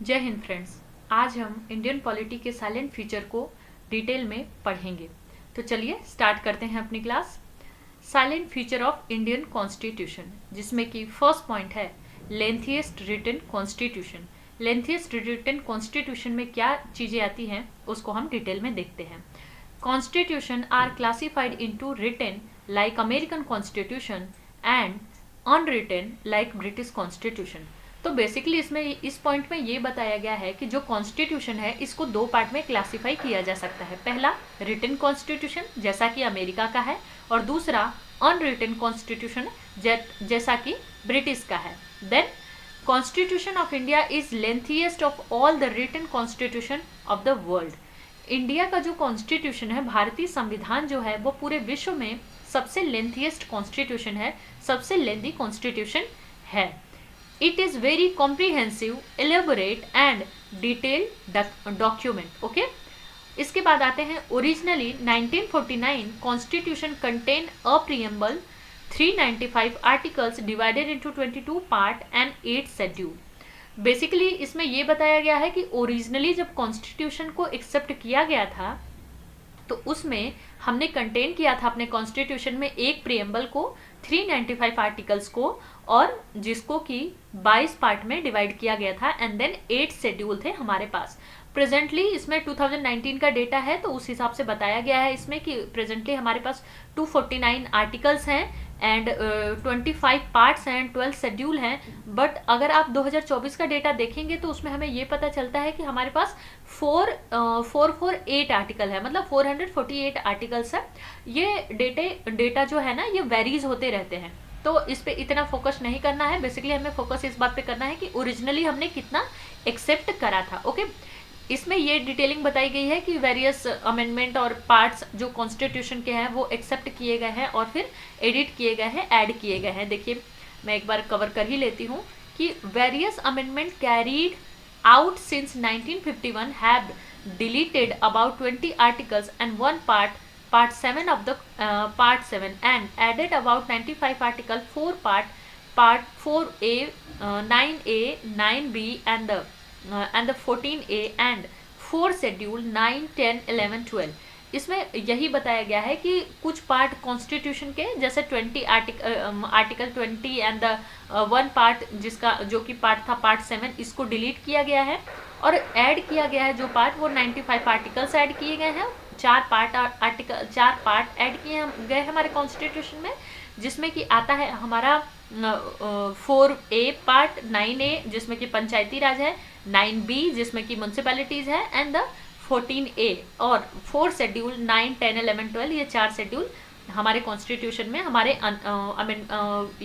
जय हिंद फ्रेंड्स। आज हम इंडियन पॉलिटी के साइलेंट फीचर को डिटेल में पढ़ेंगे। तो चलिए स्टार्ट करते हैं अपनी class. Silent feature of Indian constitution, जिसमें कि फर्स्ट पॉइंट है lengthiest written constitution. Lengthiest written constitution में क्या चीज़ें आती हैं उसको हम डिटेल में देखते हैं। Constitution are classified into written like American constitution and unwritten like British constitution. तो बेसिकली इसमें इस पॉइंट में ये बताया गया है कि जो कॉन्स्टिट्यूशन है इसको दो पार्ट में क्लासिफाई किया जा सकता है। पहला रिटन कॉन्स्टिट्यूशन जैसा कि अमेरिका का है, और दूसरा अनरिटन कॉन्स्टिट्यूशन जैसा कि ब्रिटिश का है। Then constitution of India is lengthiest of all the written constitution of the world. India का जो कॉन्स्टिट्यूशन है, भारतीय संविधान जो है, वो पूरे विश्व में सबसे लेंथीएस्ट कॉन्स्टिट्यूशन है, सबसे लेंथी कॉन्स्टिट्यूशन है। It is very comprehensive, elaborate and detailed document. Okay? इसके बाद आते हैं originally 1949 constitution contain a preamble, 395 articles divided into 22 part and 8 schedule. Basically इसमें यह बताया गया है कि ओरिजिनली जब कॉन्स्टिट्यूशन को एक्सेप्ट किया गया था तो उसमें हमने कंटेन किया था अपने कॉन्स्टिट्यूशन में एक प्रीएम्बल को, 395 आर्टिकल्स को, और जिसको कि 22 पार्ट में डिवाइड किया गया था, एंड देन 8 शेड्यूल थे हमारे पास। प्रेजेंटली इसमें 2019 का डेटा है तो उस हिसाब से बताया गया है इसमें कि प्रेजेंटली हमारे पास 249 आर्टिकल्स हैं एंड 25 पार्ट्स हैं, 12 शेड्यूल हैं। बट अगर आप 2024 का डेटा देखेंगे तो उसमें हमें ये पता चलता है कि हमारे पास 448 आर्टिकल है, मतलब 448 आर्टिकल्स है। ये डेटा जो है ना, ये वेरीज होते रहते हैं, तो इस पे इतना फोकस नहीं करना है। बेसिकली हमें फोकस इस बात पे करना है कि ओरिजिनली हमने कितना एक्सेप्ट करा था। ओके, इसमें ये डिटेलिंग बताई गई है कि वेरियस अमेंडमेंट और पार्ट्स जो कॉन्स्टिट्यूशन के हैं वो एक्सेप्ट किए गए हैं और फिर एडिट किए गए हैं, ऐड किए गए हैं। देखिए मैं एक बार कवर कर ही लेती हूँ कि various amendment carried out since 1951 have deleted about 20 articles and one part 7 of the part 7 and added about 95 article 4 part 4a 9a 9b and the 14a and 4 schedule 9 10 11 12। इसमें यही बताया गया है कि कुछ पार्ट कॉन्स्टिट्यूशन के जैसे 20 article 20 and the one part जिसका जो कि पार्ट था पार्ट 7, इसको डिलीट किया गया है और ऐड किया गया है जो पार्ट, वो 95 आर्टिकल्स ऐड किए गए हैं। 4 पार्ट ऐड किए गए हैं हमारे कॉन्स्टिट्यूशन में, जिसमें कि आता है हमारा 4A पार्ट, 9A जिसमें कि पंचायती राज है, 9B जिसमें कि म्यूनसिपैलिटीज है, एंड द 14A और 4 शेड्यूल 9 10 11 12। ये 4 शेड्यूल हमारे कॉन्स्टिट्यूशन में हमारे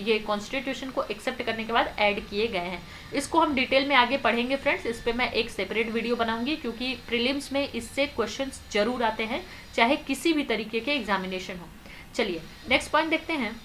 ये कॉन्स्टिट्यूशन को एक्सेप्ट करने के बाद ऐड किए गए हैं। इसको हम डिटेल में आगे पढ़ेंगे फ्रेंड्स। इस पे मैं एक सेपरेट वीडियो बनाऊंगी क्योंकि प्रीलिम्स में इससे क्वेश्चंस जरूर आते हैं, चाहे किसी भी तरीके के एग्जामिनेशन हो। चलिए नेक्स्ट पॉइंट देखते हैं।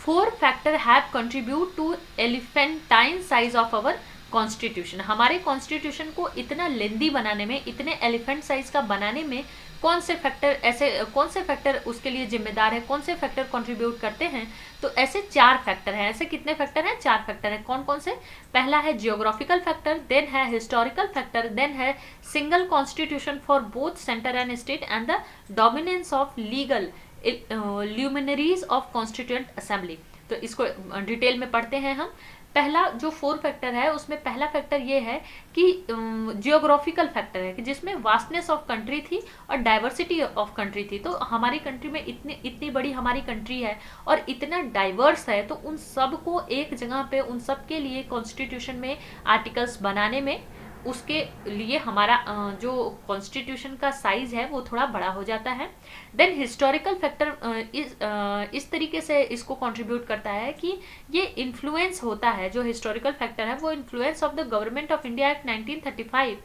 4 factor have contribute to elephantine size of our constitution. हमारे कॉन्स्टिट्यूशन को इतना लेंदी बनाने में, इतने एलिफेंट साइज का बनाने में कौन से फैक्टर उसके लिए जिम्मेदार है, कौन से फैक्टर कंट्रीब्यूट करते हैं? तो ऐसे 4 फैक्टर हैं। ऐसे कितने फैक्टर हैं? 4 फैक्टर हैं। कौन कौन से? पहला है जियोग्राफिकल फैक्टर, देन है हिस्टोरिकल फैक्टर, देन है single constitution for both centre and state, and the dominance of legal luminaries of constituent assembly. तो इसको डिटेल में पढ़ते हैं हम। पहला जो 4 फैक्टर है उसमें पहला फैक्टर ये है कि जियोग्राफिकल फैक्टर है कि जिसमें वास्टनेस ऑफ कंट्री थी और डाइवर्सिटी ऑफ कंट्री थी। तो हमारी कंट्री में इतनी बड़ी हमारी कंट्री है और इतना डाइवर्स है, तो उन सब को एक जगह पे उन सब के लिए कॉन्स्टिट्यूशन में आर्टिकल्स बनाने में, उसके लिए हमारा जो कॉन्स्टिट्यूशन का साइज है वो थोड़ा बड़ा हो जाता है। देन हिस्टोरिकल फैक्टर इस तरीके से इसको कंट्रीब्यूट करता है कि ये इन्फ्लुएंस होता है, जो हिस्टोरिकल फैक्टर है वो influence of the government of India act 1935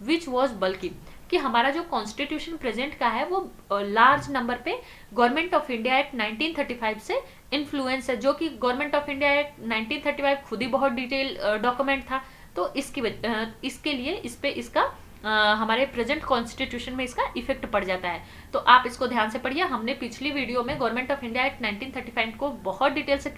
which was बल्कि, कि हमारा जो कॉन्स्टिट्यूशन प्रेजेंट का है वो लार्ज नंबर पे गवर्नमेंट ऑफ इंडिया एक्ट 1935 से इन्फ्लुएंस है, जो कि गवर्नमेंट ऑफ इंडिया एक्ट 1935 खुद ही बहुत डिटेल डॉक्यूमेंट था। तो इसके लिए इस पे इसका हमारे प्रेजेंट कॉन्स्टिट्यूशन में इसका इफेक्ट पड़ जाता है। तो आप इसको ध्यान से पढ़िए। हमने पिछली वीडियो में गवर्नमेंट ऑफ इंडिया एक्ट 1935 को बहुत डिटेल से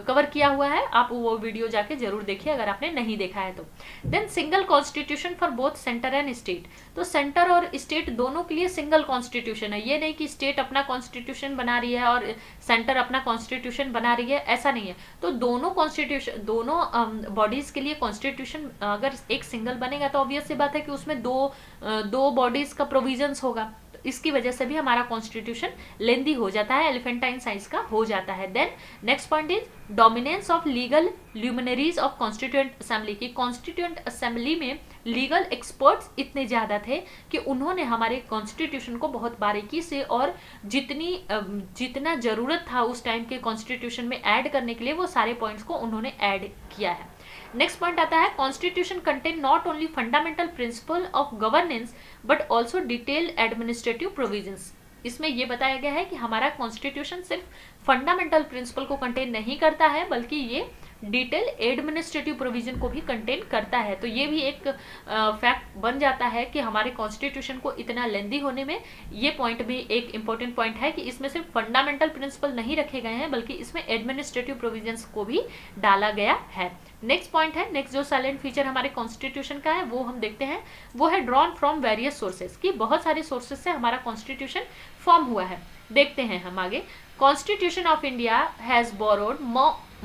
कवर किया हुआ है, आप वो वीडियो जाके जरूर देखिए अगर आपने नहीं देखा है तो। Then single constitution for both centre and state, तो सेंटर और स्टेट दोनों के लिए सिंगल कॉन्स्टिट्यूशन है। ये नहीं कि स्टेट अपना कॉन्स्टिट्यूशन बना रही है और सेंटर अपना कॉन्स्टिट्यूशन बना रही है, ऐसा नहीं है। तो दोनों कॉन्स्टिट्यूशन, दोनों बॉडीज के लिए कॉन्स्टिट्यूशन अगर एक सिंगल बनेगा तो ऑब्वियस सी बात है कि उसमें दो बॉडीज का प्रोविजंस होगा। इसकी वजह से भी हमारा कॉन्स्टिट्यूशन लेंदी हो जाता है, एलिफेंटाइन साइज का हो जाता है। Then next point is dominance of legal luminaries of constituent assembly, की कॉन्स्टिट्यूएंट असेंबली में लीगल एक्सपर्ट्स इतने ज्यादा थे कि उन्होंने हमारे कॉन्स्टिट्यूशन को बहुत बारीकी से और जितना जरूरत था उस टाइम के कॉन्स्टिट्यूशन में ऐड करने के लिए, वो सारे पॉइंट्स को उन्होंने ऐड किया है। नेक्स्ट पॉइंट आता है constitution contain not only fundamental principle of governance but also detailed administrative provisions. इसमें यह बताया गया है कि हमारा कॉन्स्टिट्यूशन सिर्फ फंडामेंटल प्रिंसिपल को कंटेन नहीं करता है बल्कि ये डिटेल एडमिनिस्ट्रेटिव प्रोविजन को भी कंटेन करता है। तो ये भी एक फैक्ट बन जाता है कि हमारे कॉन्स्टिट्यूशन को इतना लेंदी होने में ये पॉइंट भी एक इंपॉर्टेंट पॉइंट है कि इसमें सिर्फ फंडामेंटल प्रिंसिपल नहीं रखे गए हैं बल्कि इसमें एडमिनिस्ट्रेटिव प्रोविजंस को भी डाला गया है। नेक्स्ट पॉइंट है, नेक्स्ट जो साइलेंट फीचर हमारे कॉन्स्टिट्यूशन का है वो हम देखते हैं, वो है ड्रॉन फ्रॉम वेरियस सोर्सेज, की बहुत सारे सोर्सेज से हमारा कॉन्स्टिट्यूशन फॉर्म हुआ है। देखते हैं हम आगे। Constitution of India has borrowed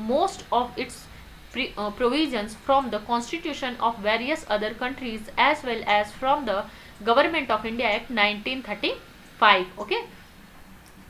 most of its provisions from the constitution of various other countries as well as from the government of India Act 1935. Okay,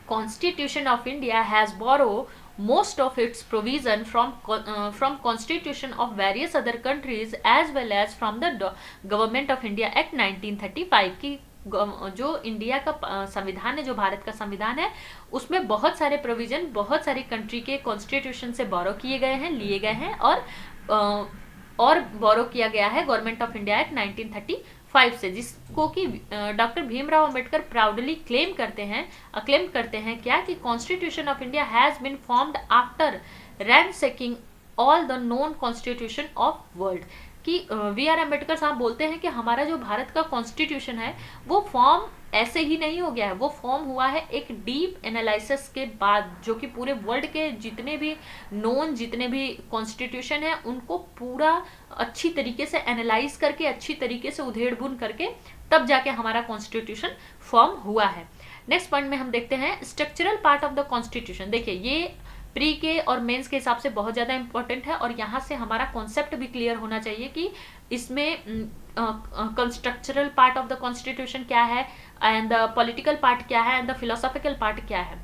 Constitution of India has borrowed most of its provision from constitution of various other countries as well as from the government of India Act 1935 की जो India का संविधान है, जो भारत का संविधान है, उसमें बहुत सारे प्रोविजन बहुत सारी कंट्री के कॉन्स्टिट्यूशन से बोरो किए गए हैं, लिए गए हैं और बोरो किया गया है गवर्नमेंट ऑफ इंडिया एक्ट 1935 से, जिसको कि doctor Bhimrao Ambedkar proudly claim करते हैं क्या कि constitution of India has been formed after ransacking all the known constitution of world, कि वी आर अम्बेडकर साहब बोलते हैं कि हमारा जो भारत का कॉन्स्टिट्यूशन है वो फॉर्म ऐसे ही नहीं हो गया है, वो फॉर्म हुआ है एक डीप एनालिसिस के बाद, जो कि पूरे वर्ल्ड के जितने भी कॉन्स्टिट्यूशन है उनको पूरा अच्छी तरीके से एनालाइज करके, अच्छी तरीके से उधेड़ बुन करके तब जाके हमारा कॉन्स्टिट्यूशन फॉर्म हुआ है। नेक्स्ट पॉइंट में हम देखते हैं structural part of the constitution. देखिए ये प्री के और मेंस के हिसाब से बहुत ज़्यादा इंपॉर्टेंट है और यहाँ से हमारा कॉन्सेप्ट भी क्लियर होना चाहिए कि इसमें कंस्ट्रक्चरल पार्ट ऑफ द कॉन्स्टिट्यूशन क्या है एंड द पॉलिटिकल पार्ट क्या है एंड द फिलोसॉफिकल पार्ट क्या है।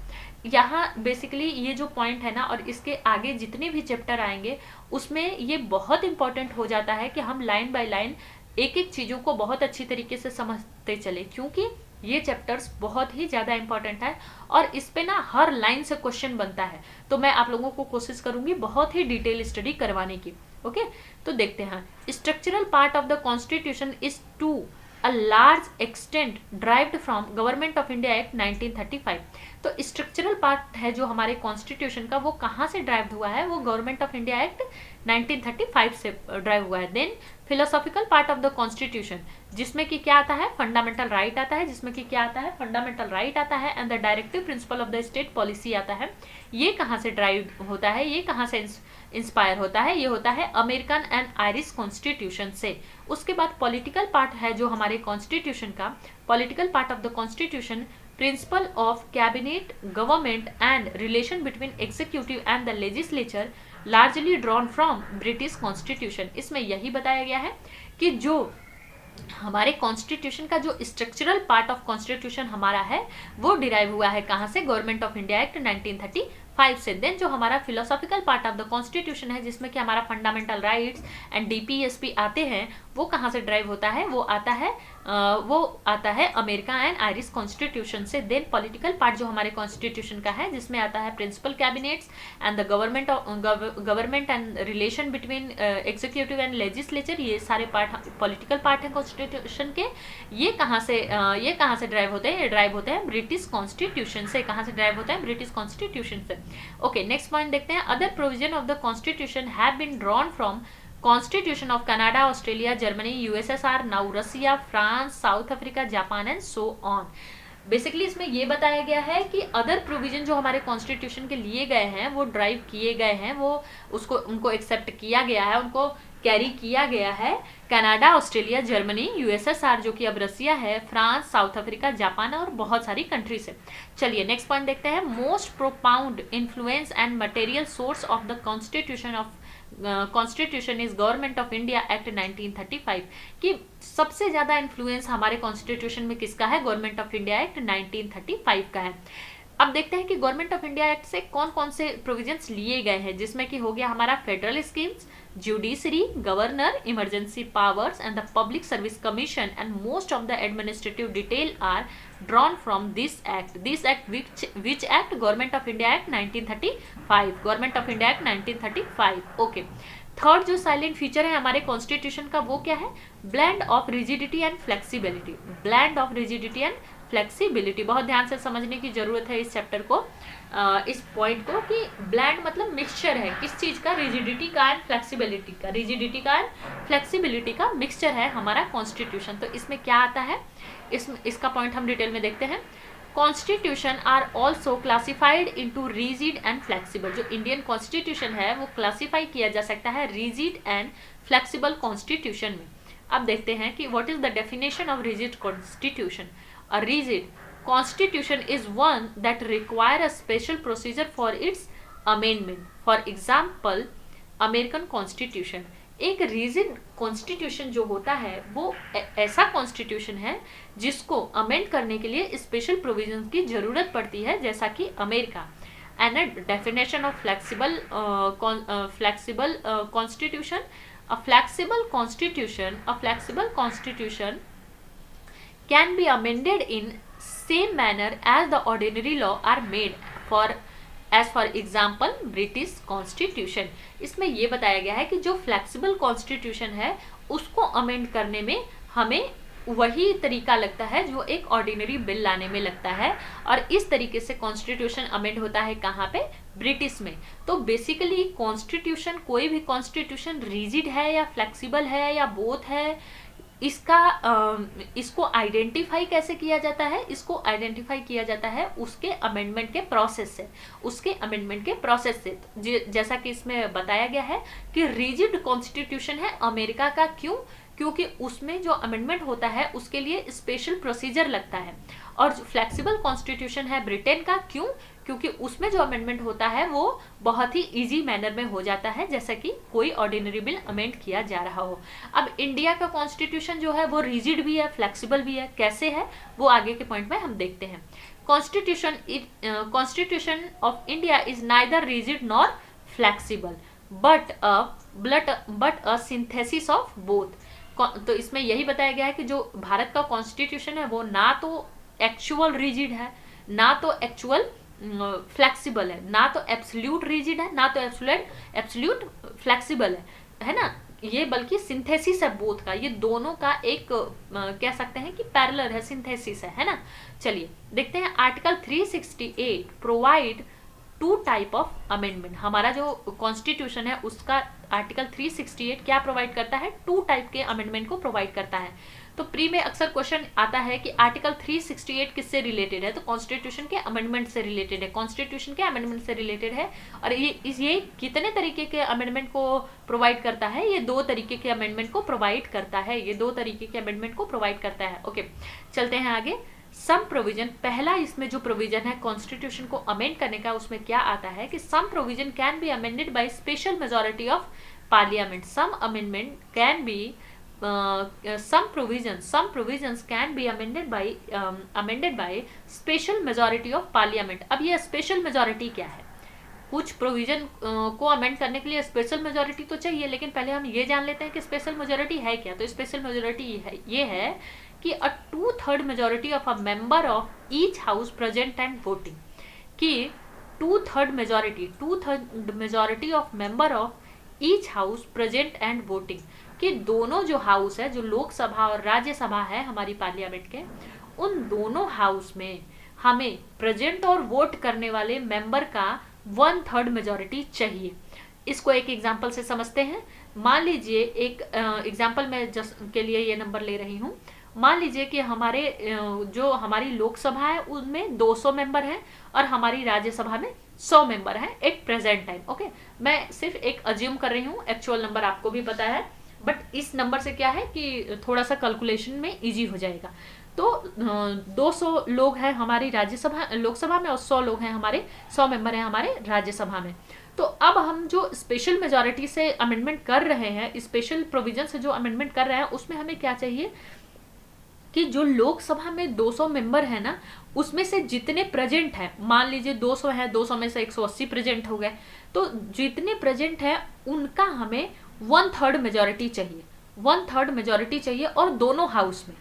यहाँ बेसिकली ये जो पॉइंट है ना और इसके आगे जितने भी चैप्टर आएंगे उसमें ये बहुत इंपॉर्टेंट हो जाता है कि हम लाइन बाय लाइन एक एक चीज़ों को बहुत अच्छी तरीके से समझते चले, क्योंकि ये चैप्टर्स बहुत ही ज़्यादा इंपॉर्टेंट है और इस पे ना हर लाइन से क्वेश्चन बनता है। तो मैं आप लोगों को कोशिश करूंगी बहुत ही डिटेल स्टडी करवाने की। ओके, तो देखते हैं structural part of the constitution is to a large extent derived from government of India act 1935। तो स्ट्रक्चरल पार्ट है जो हमारे कॉन्स्टिट्यूशन का, वो कहाँ से ड्राइव हुआ है, वो गवर्नमेंट ऑफ इंडिया एक्ट 1935 से ड्राइव हुआ है। Then philosophical part of the constitution, जिसमें कि क्या आता है, फंडामेंटल राइट आता है, जिसमें कि क्या आता है, फंडामेंटल राइट आता है and the directive principle of the state policy आता है। ये कहाँ से ड्राइव होता है, ये कहाँ से इंस्पायर होता है, ये होता है अमेरिकन एंड आयरिश कॉन्स्टिट्यूशन से। उसके बाद पॉलिटिकल पार्ट है जो हमारे कॉन्स्टिट्यूशन का, political part of the constitution principle of cabinet government and relation between executive and the legislature largely drawn from British constitution. इसमें यही बताया गया है कि जो हमारे कॉन्स्टिट्यूशन का जो स्ट्रक्चरल पार्ट ऑफ कॉन्स्टिट्यूशन हमारा है वो डिराइव हुआ है कहाँ से, गवर्नमेंट ऑफ इंडिया एक्ट 1935 से। देन जो हमारा philosophical part of the constitution है जिसमें कि हमारा फंडामेंटल राइट्स एंड डीपीएसपी आते हैं, वो कहाँ से ड्राइव होता है, वो आता है अमेरिका एंड आयरिश कॉन्स्टिट्यूशन से। देन पॉलिटिकल पार्ट जो हमारे कॉन्स्टिट्यूशन का है जिसमें आता है principle cabinets and the government and relation between executive and legislature, ये सारे पार्ट पॉलिटिकल पार्ट है कॉन्स्टिट्यूशन के। ये कहाँ से ड्राइव होते हैं, ये ड्राइव होते हैं ब्रिटिश कॉन्स्टिट्यूशन से। कहाँ से ड्राइव होता है, ब्रिटिश कॉन्स्टिट्यूशन से। ओके, नेक्स्ट पॉइंट देखते हैं। Other provision of the constitution have been drawn from constitution of Canada, Australia, Germany, USSR, now Russia, France, South Africa, Japan and so on. Basically इसमें ये बताया गया है कि अदर प्रोविजन जो हमारे कॉन्स्टिट्यूशन के लिए गए हैं, वो ड्राइव किए गए हैं, वो उनको एक्सेप्ट किया गया है, उनको कैरी किया गया है कनाडा, ऑस्ट्रेलिया, जर्मनी, यूएसएसआर जो कि अब रसिया है, फ्रांस, साउथ अफ्रीका, जापान और बहुत सारी कंट्रीज है। चलिए नेक्स्ट पॉइंट देखते हैं। Most प्रोपाउंड influence and material source of the constitution is government of India act 1935। कि सबसे ज्यादा इन्फ्लुएंस हमारे कॉन्स्टिट्यूशन में किसका है? गवर्नमेंट ऑफ इंडिया एक्ट 1935 का है। अब देखते हैं कि गवर्नमेंट ऑफ इंडिया एक्ट से कौन कौन से प्रोविजंस लिए गए हैं, जिसमें कि हो गया हमारा federal schemes, judiciary, governor, emergency powers and the public service commission and most of the administrative detail are drawn from this act. This act which act? Government of India act 1935। Government of India act 1935। Okay. Third जो silent feature है हमारे constitution का, वो क्या है? Blend of rigidity and flexibility. Blend of rigidity and flexibility, बहुत ध्यान से समझने की जरूरत है इस चैप्टर को, इस पॉइंट को, कि ब्लेंड मतलब मिक्सचर है किस चीज का? रिजिडिटी का एंड फ्लेक्सिबिलिटी का। रिजिडिटी का एंड फ्लेक्सिबिलिटी का मिक्सचर है हमारा कॉन्स्टिट्यूशन। तो इसमें क्या आता है, इसका पॉइंट हम डिटेल में देखते हैं। Constitution are also classified into rigid and flexible. जो इंडियन कॉन्स्टिट्यूशन है वो क्लासीफाई किया जा सकता है रिजिड एंड फ्लेक्सिबल कॉन्स्टिट्यूशन में। अब देखते हैं कि what is the definition of rigid constitution. A rigid constitution is one that require a special procedure for its amendment. For example, American Constitution. एक रिजिड कॉन्स्टिट्यूशन जो होता है वो ऐसा कॉन्स्टिट्यूशन है जिसको अमेंड करने के लिए स्पेशल प्रोविजन की जरूरत पड़ती है, जैसा कि America. And a definition of flexible constitution. A flexible constitution can be amended in same manner as the ordinary law are made for example British Constitution. इसमें ये बताया गया है कि जो फ्लेक्सिबल कॉन्स्टिट्यूशन है उसको अमेंड करने में हमें वही तरीका लगता है जो एक ऑर्डिनरी बिल लाने में लगता है, और इस तरीके से कॉन्स्टिट्यूशन अमेंड होता है कहाँ पे? ब्रिटिश में। तो बेसिकली कॉन्स्टिट्यूशन, कोई भी कॉन्स्टिट्यूशन रिजिड है या फ्लेक्सिबल है या बोथ है, इसको आइडेंटिफाई कैसे किया जाता है? इसको आइडेंटिफाई किया जाता है उसके अमेंडमेंट के प्रोसेस से, उसके अमेंडमेंट के प्रोसेस से। जैसा कि इसमें बताया गया है कि रिजिड कॉन्स्टिट्यूशन है अमेरिका का। क्यों? क्योंकि उसमें जो अमेंडमेंट होता है उसके लिए स्पेशल प्रोसीजर लगता है। और फ्लेक्सिबल कॉन्स्टिट्यूशन है ब्रिटेन का। क्यों? क्योंकि उसमें जो अमेंडमेंट होता है वो बहुत ही इजी मैनर में हो जाता है, जैसा कि कोई ऑर्डिनरी बिल अमेंड किया जा रहा हो। अब इंडिया का कॉन्स्टिट्यूशन जो है वो रिजिड भी है, फ्लेक्सिबल भी है। कैसे है वो आगे के पॉइंट में हम देखते हैं। Constitution of India is neither rigid nor flexible but a synthesis of both. तो इसमें यही बताया गया है कि जो भारत का कॉन्स्टिट्यूशन है वो ना तो एक्चुअल रिजिड है, ना तो एक्चुअल फ्लेक्सिबल है, ना तो एब्सोल्यूट रिजिड है, ना तो एब्सोल्यूट फ्लेक्सिबल है ना, ये बल्कि सिंथेसिस है बोथ का। ये दोनों का एक कह सकते हैं कि पैरेलल है, सिंथेसिस है ना। चलिए देखते हैं। Article 368 provide two type of amendment. हमारा जो कॉन्स्टिट्यूशन है उसका आर्टिकल 368 क्या प्रोवाइड करता है? टू टाइप के अमेंडमेंट को प्रोवाइड करता है। तो प्री में अक्सर क्वेश्चन आता है कि आर्टिकल 368 किससे रिलेटेड है? तो कॉन्स्टिट्यूशन के अमेंडमेंट से रिलेटेड है, कॉन्स्टिट्यूशन के अमेंडमेंट से रिलेटेड है। और ये कितने तरीके के अमेंडमेंट को प्रोवाइड करता है? ये दो तरीके के अमेंडमेंट को प्रोवाइड करता है, ये दो तरीके के अमेंडमेंट को प्रोवाइड करता है। ओके, चलते हैं आगे। सम प्रोविजन, पहला इसमें जो प्रोविजन है कॉन्स्टिट्यूशन को अमेंड करने का, उसमें क्या आता है कि some provision can be amended by special majority of parliament. Some amendment can be some provisions can be amended by special majority of parliament। अब ये स्पेशल मेजॉरिटी क्या है? कुछ प्रोविजन को अमेंड करने के लिए स्पेशल मेजॉरिटी तो चाहिए, लेकिन पहले हम ये जान लेते हैं कि स्पेशल मेजॉरिटी है क्या। तो स्पेशल मेजॉरिटी ये है कि अ 2/3 majority of a member of each house present and voting. कि 2/3 majority of member of each house present and voting, कि दोनों जो हाउस है, जो लोकसभा और राज्यसभा है हमारी पार्लियामेंट के, उन दोनों हाउस में हमें प्रेजेंट और वोट करने वाले मेंबर का 1/3 मेजॉरिटी चाहिए। इसको एक एग्जाम्पल से समझते हैं। मान लीजिए एक एग्जाम्पल में जस्ट के लिए ये नंबर ले रही हूँ। मान लीजिए कि हमारे जो हमारी लोकसभा है उनमें 200 मेंबर हैं और हमारी राज्यसभा में 100 मेंबर हैं एट प्रेजेंट टाइम। ओके, मैं सिर्फ एक अज्यूम कर रही हूँ, एक्चुअल नंबर आपको भी पता है, बट इस नंबर से क्या है कि थोड़ा सा कैलकुलेशन में इजी हो जाएगा। तो 200 लोग हैं हमारी राज्यसभा लोकसभा में और 100 लोग हैं हमारे 100 मेंबर हैं हमारे राज्यसभा में। तो अब हम जो स्पेशल मेजॉरिटी से अमेंडमेंट कर रहे हैं, स्पेशल प्रोविजन से जो अमेंडमेंट कर रहे हैं, उसमें हमें क्या चाहिए कि जो लोकसभा में 200 मेंबर है ना, उसमें से जितने प्रेजेंट है, मान लीजिए 200 है, 200 में से 180 प्रेजेंट हो गए, तो जितने प्रेजेंट है उनका हमें 1/3 मेजॉरिटी चाहिए, 1/3 मेजॉरिटी चाहिए, और दोनों हाउस में,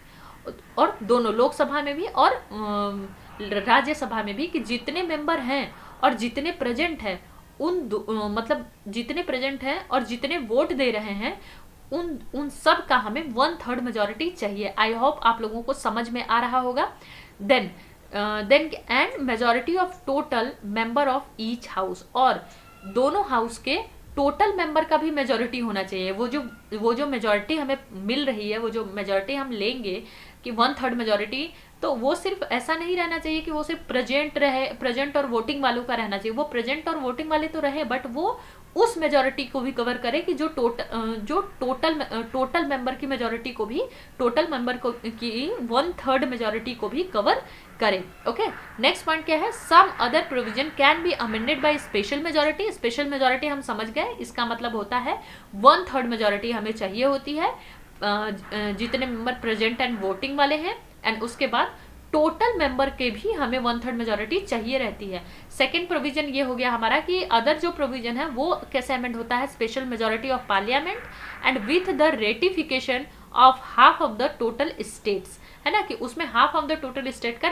और दोनों लोकसभा में भी और राज्यसभा में भी, कि जितने मेंबर हैं और जितने प्रेजेंट है मतलब जितने प्रेजेंट हैं और जितने वोट दे रहे हैं उन सब का हमें 1/3 मेजॉरिटी चाहिए। आई होप आप लोगों को समझ में आ रहा होगा। Then and majority of total member of each house, और दोनों हाउस के टोटल मेंबर का भी मेजॉरिटी होना चाहिए। वो जो मेजॉरिटी हमें मिल रही है, वो जो मेजॉरिटी हम लेंगे कि 1/3 मेजॉरिटी, तो वो सिर्फ ऐसा नहीं रहना चाहिए कि वो सिर्फ प्रेजेंट और वोटिंग वालों का रहना चाहिए। वो प्रेजेंट और वोटिंग वाले तो रहे, बट वो उस मेजॉरिटी को भी कवर करे कि जो टोटल मेंबर की मेजॉरिटी को भी, टोटल मेंबर को की 1/3 मेजॉरिटी को भी कवर करे। ओके, नेक्स्ट पॉइंट क्या है? Some other provision can be amended by special majority. Special majority हम समझ गए, इसका मतलब होता है 1/3 मेजॉरिटी हमें चाहिए होती है जितने मेंबर प्रेजेंट एंड वोटिंग वाले हैं, एंड उसके बाद टोटल मेंबर के भी हमें 1/3 मेजॉरिटी चाहिए रहती है। सेकंड प्रोविजन ये हो गया हमारा कि अदर जो प्रोविजन है वो कैसे अमेंड होता है? Special majority of parliament and with the ratification of half of the total states, है ना, कि उसमें half of the total state का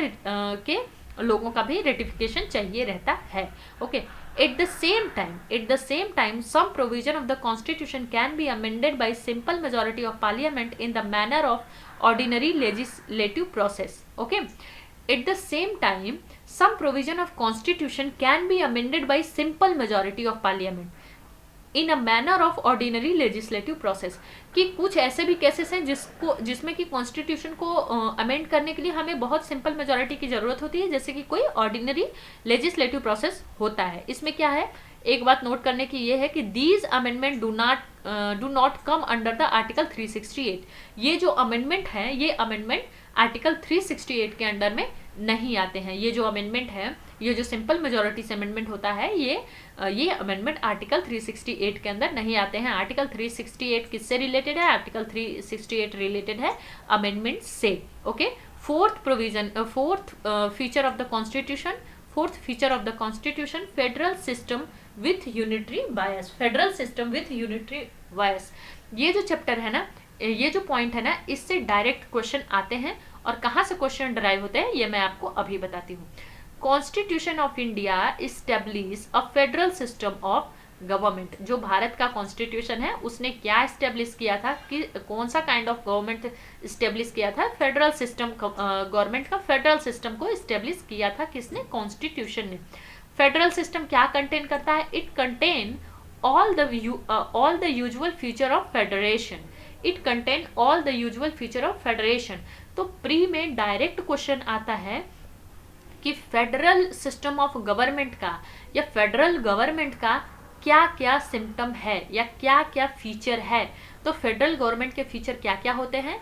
के लोगों का भी रेटिफिकेशन चाहिए रहता है। Okay, at the same time some provision of the constitution can be amended by simple majority of parliament in the manner of ordinary legislative process. Okay, at the same time some provision of constitution can be amended by simple majority of parliament in a manner of ordinary legislative process, कि कुछ ऐसे भी cases हैं जिसमें कि constitution को amend करने के लिए हमें बहुत सिंपल मेजॉरिटी की जरूरत होती है, जैसे कि कोई ऑर्डिनरी लेजिस्लेटिव प्रोसेस होता है। इसमें क्या है, एक बात नोट करने की ये है कि these amendment do not come under the article 368। ये जो अमेंडमेंट है, ये अमेंडमेंट आर्टिकल 368 के अंडर में नहीं आते हैं। ये जो अमेंडमेंट है, ये जो सिंपल मेजॉरिटी से अमेंडमेंट होता है, ये अमेंडमेंट आर्टिकल 368 के अंदर नहीं आते हैं। आर्टिकल 368 किससे रिलेटेड है? आर्टिकल 368 रिलेटेड है अमेंडमेंट से। Okay, fourth feature of the constitution, federal system with unitary bias. Federal system with unitary बायस, ये जो चैप्टर है ना, ये जो पॉइंट है ना, इससे डायरेक्ट क्वेश्चन आते हैं, और कहाँ से क्वेश्चन डराइव होते हैं ये मैं आपको अभी बताती हूँ। Constitution of India establish a federal system of government. जो भारत का कॉन्स्टिट्यूशन है उसने क्या इस्टेब्लिश किया था, कि कौन सा काइंड ऑफ गवर्नमेंट इस्टेब्लिश किया था? फेडरल सिस्टम, गवर्नमेंट का फेडरल सिस्टम को इस्टेब्लिश किया था किसने? कॉन्स्टिट्यूशन ने। फेडरल सिस्टम क्या कंटेन करता है? It contain all the usual feature of federation. It contain all the usual feature of federation. तो प्री में डायरेक्ट क्वेश्चन आता है कि फेडरल सिस्टम ऑफ गवर्नमेंट का या फेडरल गवर्नमेंट का क्या क्या सिम्टम है या क्या क्या फीचर है। तो फेडरल गवर्नमेंट के फीचर क्या क्या होते हैं?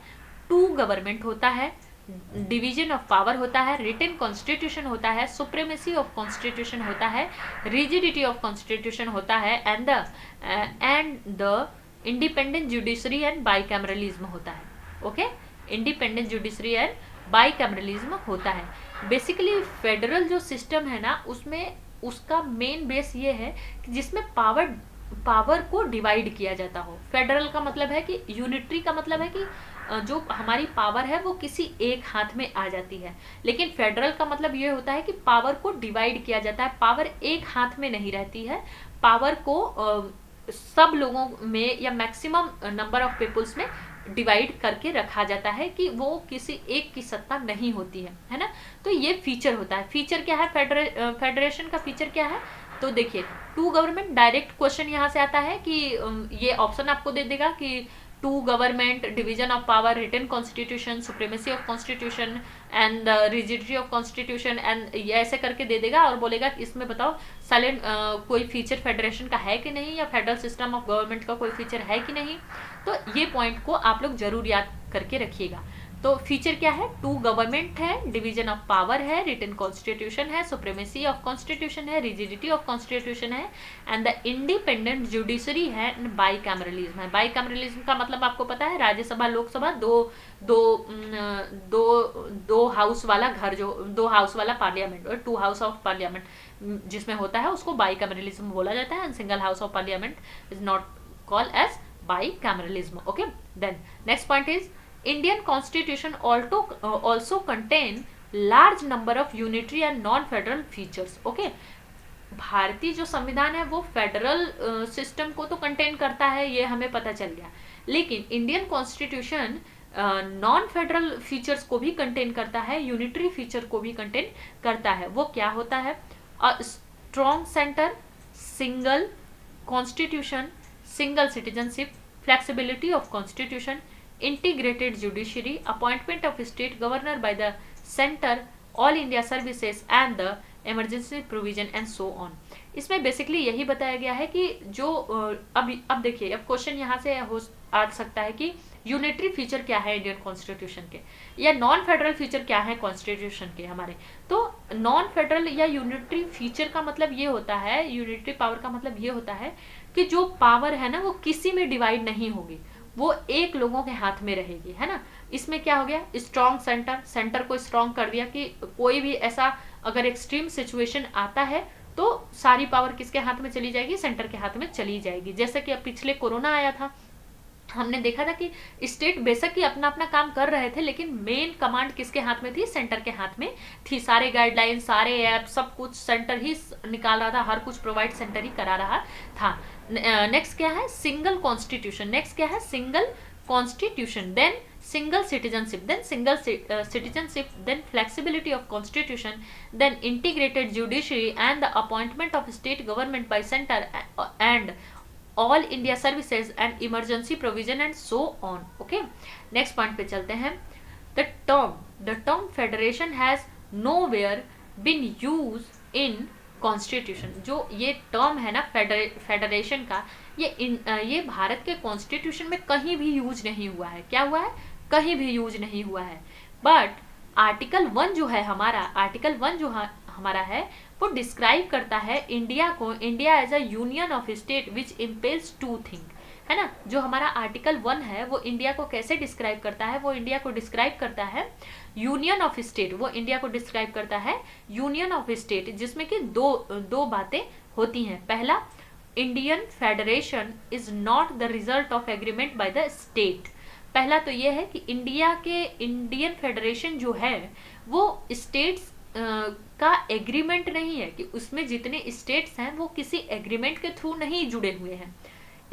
2 गवर्नमेंट होता है, डिवीजन ऑफ पावर होता है, रिटन कॉन्स्टिट्यूशन होता है, सुप्रीमेसी ऑफ कॉन्स्टिट्यूशन होता है, रिजिडिटी ऑफ कॉन्स्टिट्यूशन होता है, and the independent judiciary and bicameralism होता है। Okay, independent judiciary and bicameralism होता है। बेसिकली फेडरल जो सिस्टम है ना, उसमें उसका मेन बेस ये है कि जिसमें पावर को डिवाइड किया जाता हो। फेडरल का मतलब है कि यूनिटरी का मतलब है कि जो हमारी पावर है वो किसी एक हाथ में आ जाती है, लेकिन फेडरल का मतलब ये होता है कि पावर को डिवाइड किया जाता है। पावर एक हाथ में नहीं रहती है, पावर को सब लोगों में या मैक्सिमम नंबर ऑफ पीपुल्स में डिवाइड करके रखा जाता है, कि वो किसी एक की सत्ता नहीं होती है ना। तो ये फीचर होता है। फीचर क्या है? फेडरेशन का फीचर क्या है? तो देखिए, टू गवर्नमेंट डायरेक्ट क्वेश्चन यहाँ से आता है कि ये ऑप्शन आपको दे देगा कि two government, division of power, written constitution, supremacy of constitution and rigidity of constitution, and ये ऐसे करके दे देगा और बोलेगा कि इसमें बताओ साइलेंट कोई फीचर फेडरेशन का है कि नहीं, या फेडरल सिस्टम ऑफ गवर्नमेंट का कोई फीचर है कि नहीं। तो ये पॉइंट को आप लोग जरूर याद करके रखिएगा। तो फीचर क्या है, टू गवर्नमेंट है, डिवीजन ऑफ पावर है, रिटन कॉन्स्टिट्यूशन है, सुप्रीमेसी ऑफ कॉन्स्टिट्यूशन है, रिजिडिटी ऑफ कॉन्स्टिट्यूशन है, एंड द इंडिपेंडेंट जुडिशरी है, एंड बाई कैमरलिज्म है। बाई कैमरलिज्म का मतलब आपको पता है, राज्यसभा लोकसभा दो हाउस वाला घर, जो दो हाउस वाला पार्लियामेंट, और टू हाउस ऑफ पार्लियामेंट जिसमें होता है उसको बाई कैमरलिज्म बोला जाता है, and single house of parliament is not called as bi cameralism. Okay, then next point is Indian constitution also contain large number of unitary and non-federal features. Okay, भारतीय जो संविधान है वो फेडरल सिस्टम को तो कंटेन करता है, ये हमें पता चल गया, लेकिन Indian constitution non federal features को भी कंटेन करता है, यूनिटरी फीचर को भी कंटेन करता है। वो क्या होता है, strong centre, single constitution, single citizenship, flexibility of constitution, integrated judiciary, appointment of state governor by the center, all India services and the emergency provision and so on। इसमें basically यही बताया गया है कि जो अब देखिए, अब क्वेश्चन यहाँ से आ सकता है कि यूनिटरी फीचर क्या है इंडियन कॉन्स्टिट्यूशन के, या नॉन फेडरल फीचर क्या है कॉन्स्टिट्यूशन के हमारे। तो नॉन फेडरल या यूनिटरी फीचर का मतलब ये होता है, यूनिटरी पावर का मतलब ये होता है कि जो पावर है ना वो किसी में डिवाइड नहीं होगी, वो एक लोगों के हाथ में रहेगी, है ना। इसमें क्या हो गया, स्ट्रॉन्ग सेंटर, सेंटर को स्ट्रॉन्ग कर दिया कि कोई भी ऐसा अगर एक्सट्रीम सिचुएशन आता है तो सारी पावर किसके हाथ में चली जाएगी, सेंटर के हाथ में चली जाएगी। जैसे कि अब पिछले कोरोना आया था, हमने देखा था कि स्टेट बेशक ही अपना अपना काम कर रहे थे, लेकिन मेन कमांड किसके हाथ में थी, सेंटर के हाथ में थी। सारे गाइडलाइन, सारे ऐप, सब कुछ सेंटर ही निकाल रहा था, हर कुछ प्रोवाइड सेंटर ही करा रहा था। नेक्स्ट क्या है, सिंगल कॉन्स्टिट्यूशन, नेक्स्ट क्या है, single constitution, then single citizenship, then single citizenship, then flexibility of constitution, then integrated judiciary and the appointment of state government by center and all India services and emergency provision and so on। okay, next point पे चलते हैं। the term federation has nowhere been used in constitution. जो ये term है ना federation का, ये भारत के कॉन्स्टिट्यूशन में कहीं भी यूज नहीं हुआ है। क्या हुआ है, कहीं भी यूज नहीं हुआ है। बट आर्टिकल 1 जो है हमारा, आर्टिकल 1 जो हमारा है वो डिस्क्राइब करता है इंडिया को, India as a union of state which impels two thing, है ना। जो हमारा आर्टिकल 1 है वो इंडिया को कैसे डिस्क्राइब करता है, वो इंडिया को डिस्क्राइब करता है यूनियन ऑफ स्टेट, वो इंडिया को डिस्क्राइब करता है यूनियन ऑफ स्टेट, जिसमें कि दो बातें होती हैं। पहला, Indian federation is not the result of agreement by the state. पहला तो ये है कि इंडिया के इंडियन फेडरेशन जो है वो स्टेट्स का एग्रीमेंट नहीं है, कि उसमें जितने स्टेट्स हैं वो किसी एग्रीमेंट के थ्रू नहीं जुड़े हुए हैं।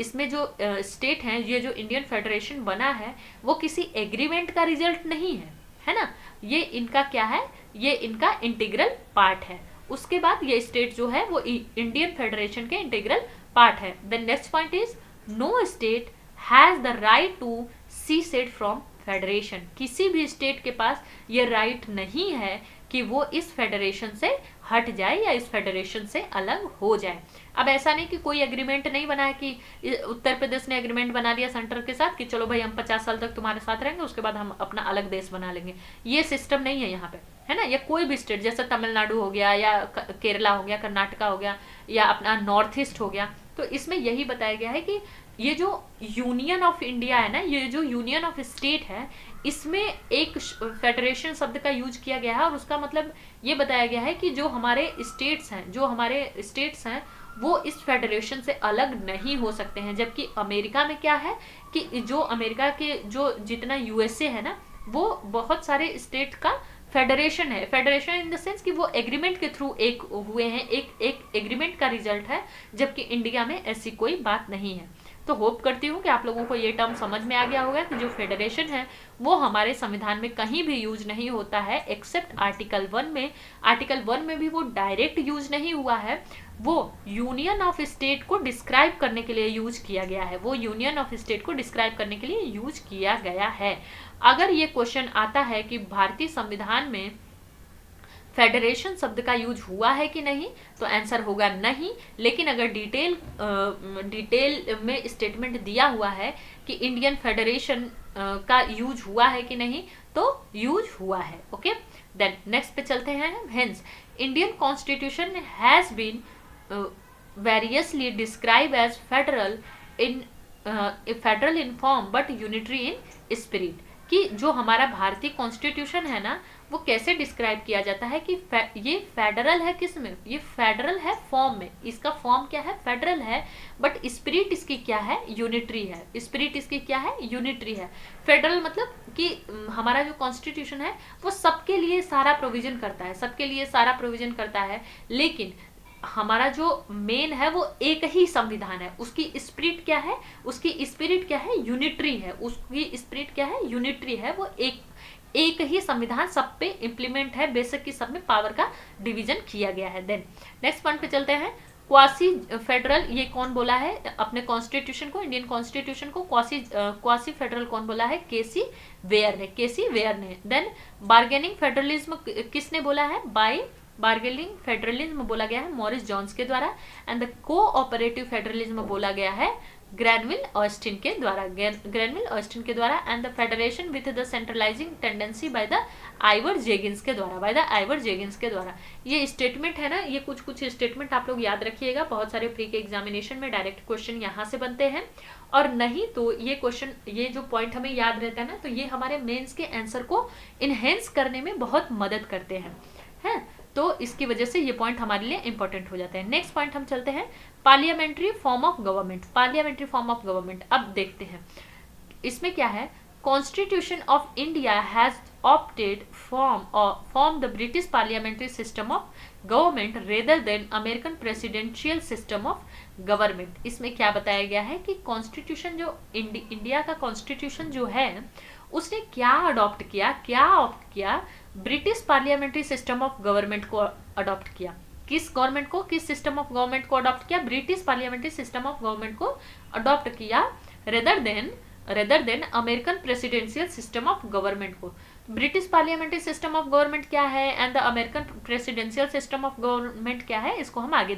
इसमें जो स्टेट हैं, ये जो इंडियन फेडरेशन बना है वो किसी एग्रीमेंट का रिजल्ट नहीं है, है ना। ये इनका क्या है, ये इनका इंटीग्रल पार्ट है। उसके बाद ये स्टेट जो है वो इंडियन फेडरेशन के इंटीग्रल पार्ट है। The next point is no state has the right to secede from federation. किसी भी स्टेट के पास ये राइट नहीं है कि वो इस फेडरेशन से हट जाए या इस फेडरेशन से अलग हो जाए। अब ऐसा नहीं कि कोई एग्रीमेंट नहीं बना है, कि उत्तर प्रदेश ने एग्रीमेंट बना लिया सेंटर के साथ कि चलो भाई हम 50 साल तक तुम्हारे साथ रहेंगे, उसके बाद हम अपना अलग देश बना लेंगे। ये सिस्टम नहीं है यहाँ पे, है ना। या कोई भी स्टेट, जैसे तमिलनाडु हो गया या केरला हो गया, कर्नाटका हो गया, या अपना नॉर्थ ईस्ट हो गया, तो इसमें यही बताया गया है कि ये जो यूनियन ऑफ इंडिया है ना, ये जो यूनियन ऑफ स्टेट है, इसमें एक फेडरेशन शब्द का यूज किया गया है, और उसका मतलब ये बताया गया है कि जो हमारे स्टेट्स हैं वो इस फेडरेशन से अलग नहीं हो सकते हैं। जबकि अमेरिका में क्या है कि जो अमेरिका के जो जितना यूएसए है ना, वो बहुत सारे स्टेट का फेडरेशन है। फेडरेशन इन द सेंस कि वो एग्रीमेंट के थ्रू एक हुए हैं, एक एग्रीमेंट का रिजल्ट है, जबकि इंडिया में ऐसी कोई बात नहीं है। तो होप करती हूँ कि आप लोगों को ये टर्म समझ में आ गया होगा कि जो फेडरेशन है वो हमारे संविधान में कहीं भी यूज नहीं होता है एक्सेप्ट आर्टिकल 1 में। आर्टिकल 1 में भी वो डायरेक्ट यूज नहीं हुआ है, वो यूनियन ऑफ स्टेट को डिस्क्राइब करने के लिए यूज किया गया है, वो यूनियन ऑफ स्टेट को डिस्क्राइब करने के लिए यूज किया गया है। अगर ये क्वेश्चन आता है कि भारतीय संविधान में फेडरेशन शब्द का यूज हुआ है कि नहीं, तो आंसर होगा नहीं। लेकिन अगर डिटेल में स्टेटमेंट दिया हुआ है कि इंडियन फेडरेशन का यूज हुआ है कि नहीं, तो यूज हुआ है। ओके, देन नेक्स्ट पे चलते हैं। Hence Indian constitution has been variously described as federal in form but unitary in spirit। कि जो हमारा भारतीय कॉन्स्टिट्यूशन है ना, वो कैसे डिस्क्राइब किया जाता है कि ये फेडरल है, किस में, ये फेडरल है फॉर्म में, इसका फॉर्म क्या है, फेडरल है, बट स्पिरिट इसकी क्या है, यूनिटरी है। स्पिरिट इसकी क्या है, यूनिटरी है। फेडरल मतलब कि हमारा जो कॉन्स्टिट्यूशन है वो सबके लिए सारा प्रोविजन करता है, सबके लिए सारा प्रोविजन करता है, लेकिन हमारा जो मेन है वो एक ही संविधान है। उसकी स्पिरिट क्या है, उसकी स्पिरिट क्या है, यूनिटरी है। उसकी स्पिरिट क्या है, यूनिटरी है। वो एक ही संविधान सब पे इम्प्लीमेंट है, बेशक कि सब में पावर का डिवीजन किया गया है। देन नेक्स्ट पॉइंट पे चलते हैं। क्वासी फेडरल ये कौन बोला है अपने कॉन्स्टिट्यूशन को, इंडियन कॉन्स्टिट्यूशन को क्वासी फेडरल कौन बोला है, केसी वेयर ने, केसी वेयर ने। देन बार्गेनिंग फेडरलिज्म किसने बोला है, बाय बार्गेनिंग फेडरलिज्म बोला गया है मॉरिस जॉन्स के द्वारा। एंड द कोऑपरेटिव फेडरलिज्म बोला गया है ग्रैनविल ऑस्टिन के द्वारा, ग्रैनविल ऑस्टिन के द्वारा। And the federation with the centralising tendency by the Ivor Jennings के द्वारा, बाय द आइवर जेगिंस के द्वारा। ये स्टेटमेंट है ना, ये कुछ स्टेटमेंट आप लोग याद रखिएगा, बहुत सारे प्री के एग्जामिनेशन में डायरेक्ट क्वेश्चन यहाँ से बनते हैं, और नहीं तो ये क्वेश्चन, ये जो पॉइंट हमें याद रहता है ना, तो ये हमारे मेंस के आंसर को इनहेंस करने में बहुत मदद करते हैं। तो इसकी वजह से ये पॉइंट हमारे लिए इंपॉर्टेंट हो जाते हैं। नेक्स्ट पॉइंट हम चलते हैं, parliamentary form of government. Parliamentary form of government अब देखते हैं इसमें क्या है। Constitution of India has opted form the British parliamentary system of government rather than American presidential system of government. इसमें क्या बताया गया है कि कॉन्स्टिट्यूशन जो इंडिया का कॉन्स्टिट्यूशन जो है उसने क्या अडॉप्ट किया, क्या ऑप्ट किया, British parliamentary system of government को अडॉप्ट किया। किस गवर्नमेंट को, किस सिस्टम ऑफ गवर्नमेंट को अडॉप्ट किया, British parliamentary system of government को अडॉप्ट किया rather than American presidential system of government को। British parliamentary system of government क्या है and the American presidential system of government क्या है, इसको हम आगे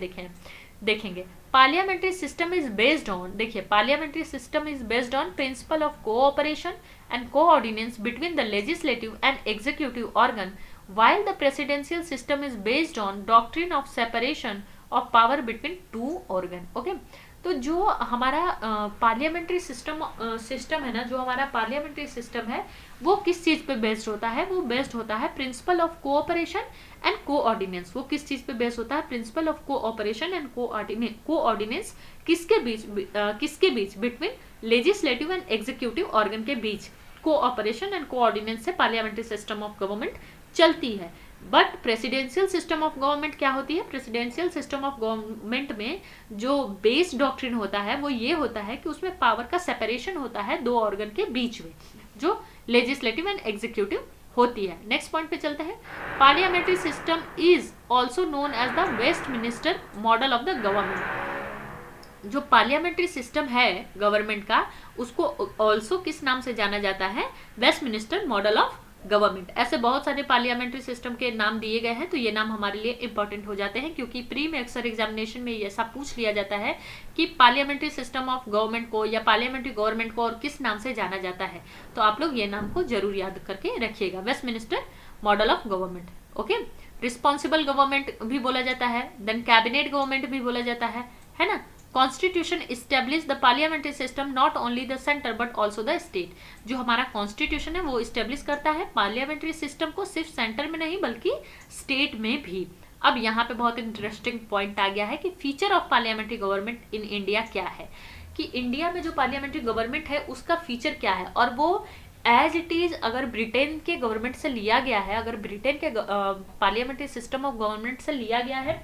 देखेंगे। Parliamentary system is based on, देखिए parliamentary system is based on principal of cooperation and coordinates between the legislative and executive organ, while the presidential system is based on doctrine of separation of power between two organ। okay? तो जो हमारा parliamentary system है ना, जो हमारा parliamentary system है वो किस चीज पे बेस्ड होता है, वो बेस्ड होता है principle of cooperation and coordinance. वो किस चीज पे बेस्ड होता है, principle of cooperation and coordinance. किसके बीच, between legislative and executive organ के बीच कोऑपरेशन एंड कोऑर्डिनेंस से पार्लियामेंट्री सिस्टम ऑफ गवर्नमेंट चलती है। But presidential system of government क्या होती है, प्रेसिडेंशियल सिस्टम ऑफ गवर्नमेंट में जो बेस डॉक्ट्रिन होता है वो ये होता है कि उसमें पावर का सेपरेशन होता है दो ऑर्गन के बीच में, जो लेजिस्लेटिव एंड एग्जीक्यूटिव होती है। नेक्स्ट पॉइंट पे चलते हैं। Parliamentary system is also known as the Westminster model of the government. जो पार्लियामेंट्री सिस्टम है गवर्नमेंट का, उसको ऑल्सो किस नाम से जाना जाता है, वेस्टमिनिस्टर मॉडल ऑफ गवर्नमेंट। ऐसे बहुत सारे पार्लियामेंट्री सिस्टम के नाम दिए गए हैं, तो ये नाम हमारे लिए इंपॉर्टेंट हो जाते हैं, क्योंकि प्री में अक्सर एग्जामिनेशन में ये ऐसा पूछ लिया जाता है कि पार्लियामेंट्री सिस्टम ऑफ गवर्नमेंट को या पार्लियामेंट्री गवर्नमेंट को और किस नाम से जाना जाता है। तो आप लोग ये नाम को जरूर याद करके रखिएगा, Westminster model of government. Okay, responsible government भी बोला जाता है, देन कैबिनेट गवर्नमेंट भी बोला जाता है ना। Constitution establish the parliamentary system not only the centre but also the state. जो हमारा कॉन्स्टिट्यूशन है वो इस्टेब्लिश करता है पार्लियामेंट्री सिस्टम को सिर्फ सेंटर में नहीं बल्कि स्टेट में भी। अब यहाँ पे बहुत इंटरेस्टिंग पॉइंट आ गया है कि feature of parliamentary government in India क्या है, कि इंडिया में जो पार्लियामेंट्री गवर्नमेंट है उसका फीचर क्या है, और वो एज इट इज अगर ब्रिटेन के गवर्नमेंट से लिया गया है, अगर ब्रिटेन के पार्लियामेंट्री सिस्टम ऑफ गवर्नमेंट से लिया गया है,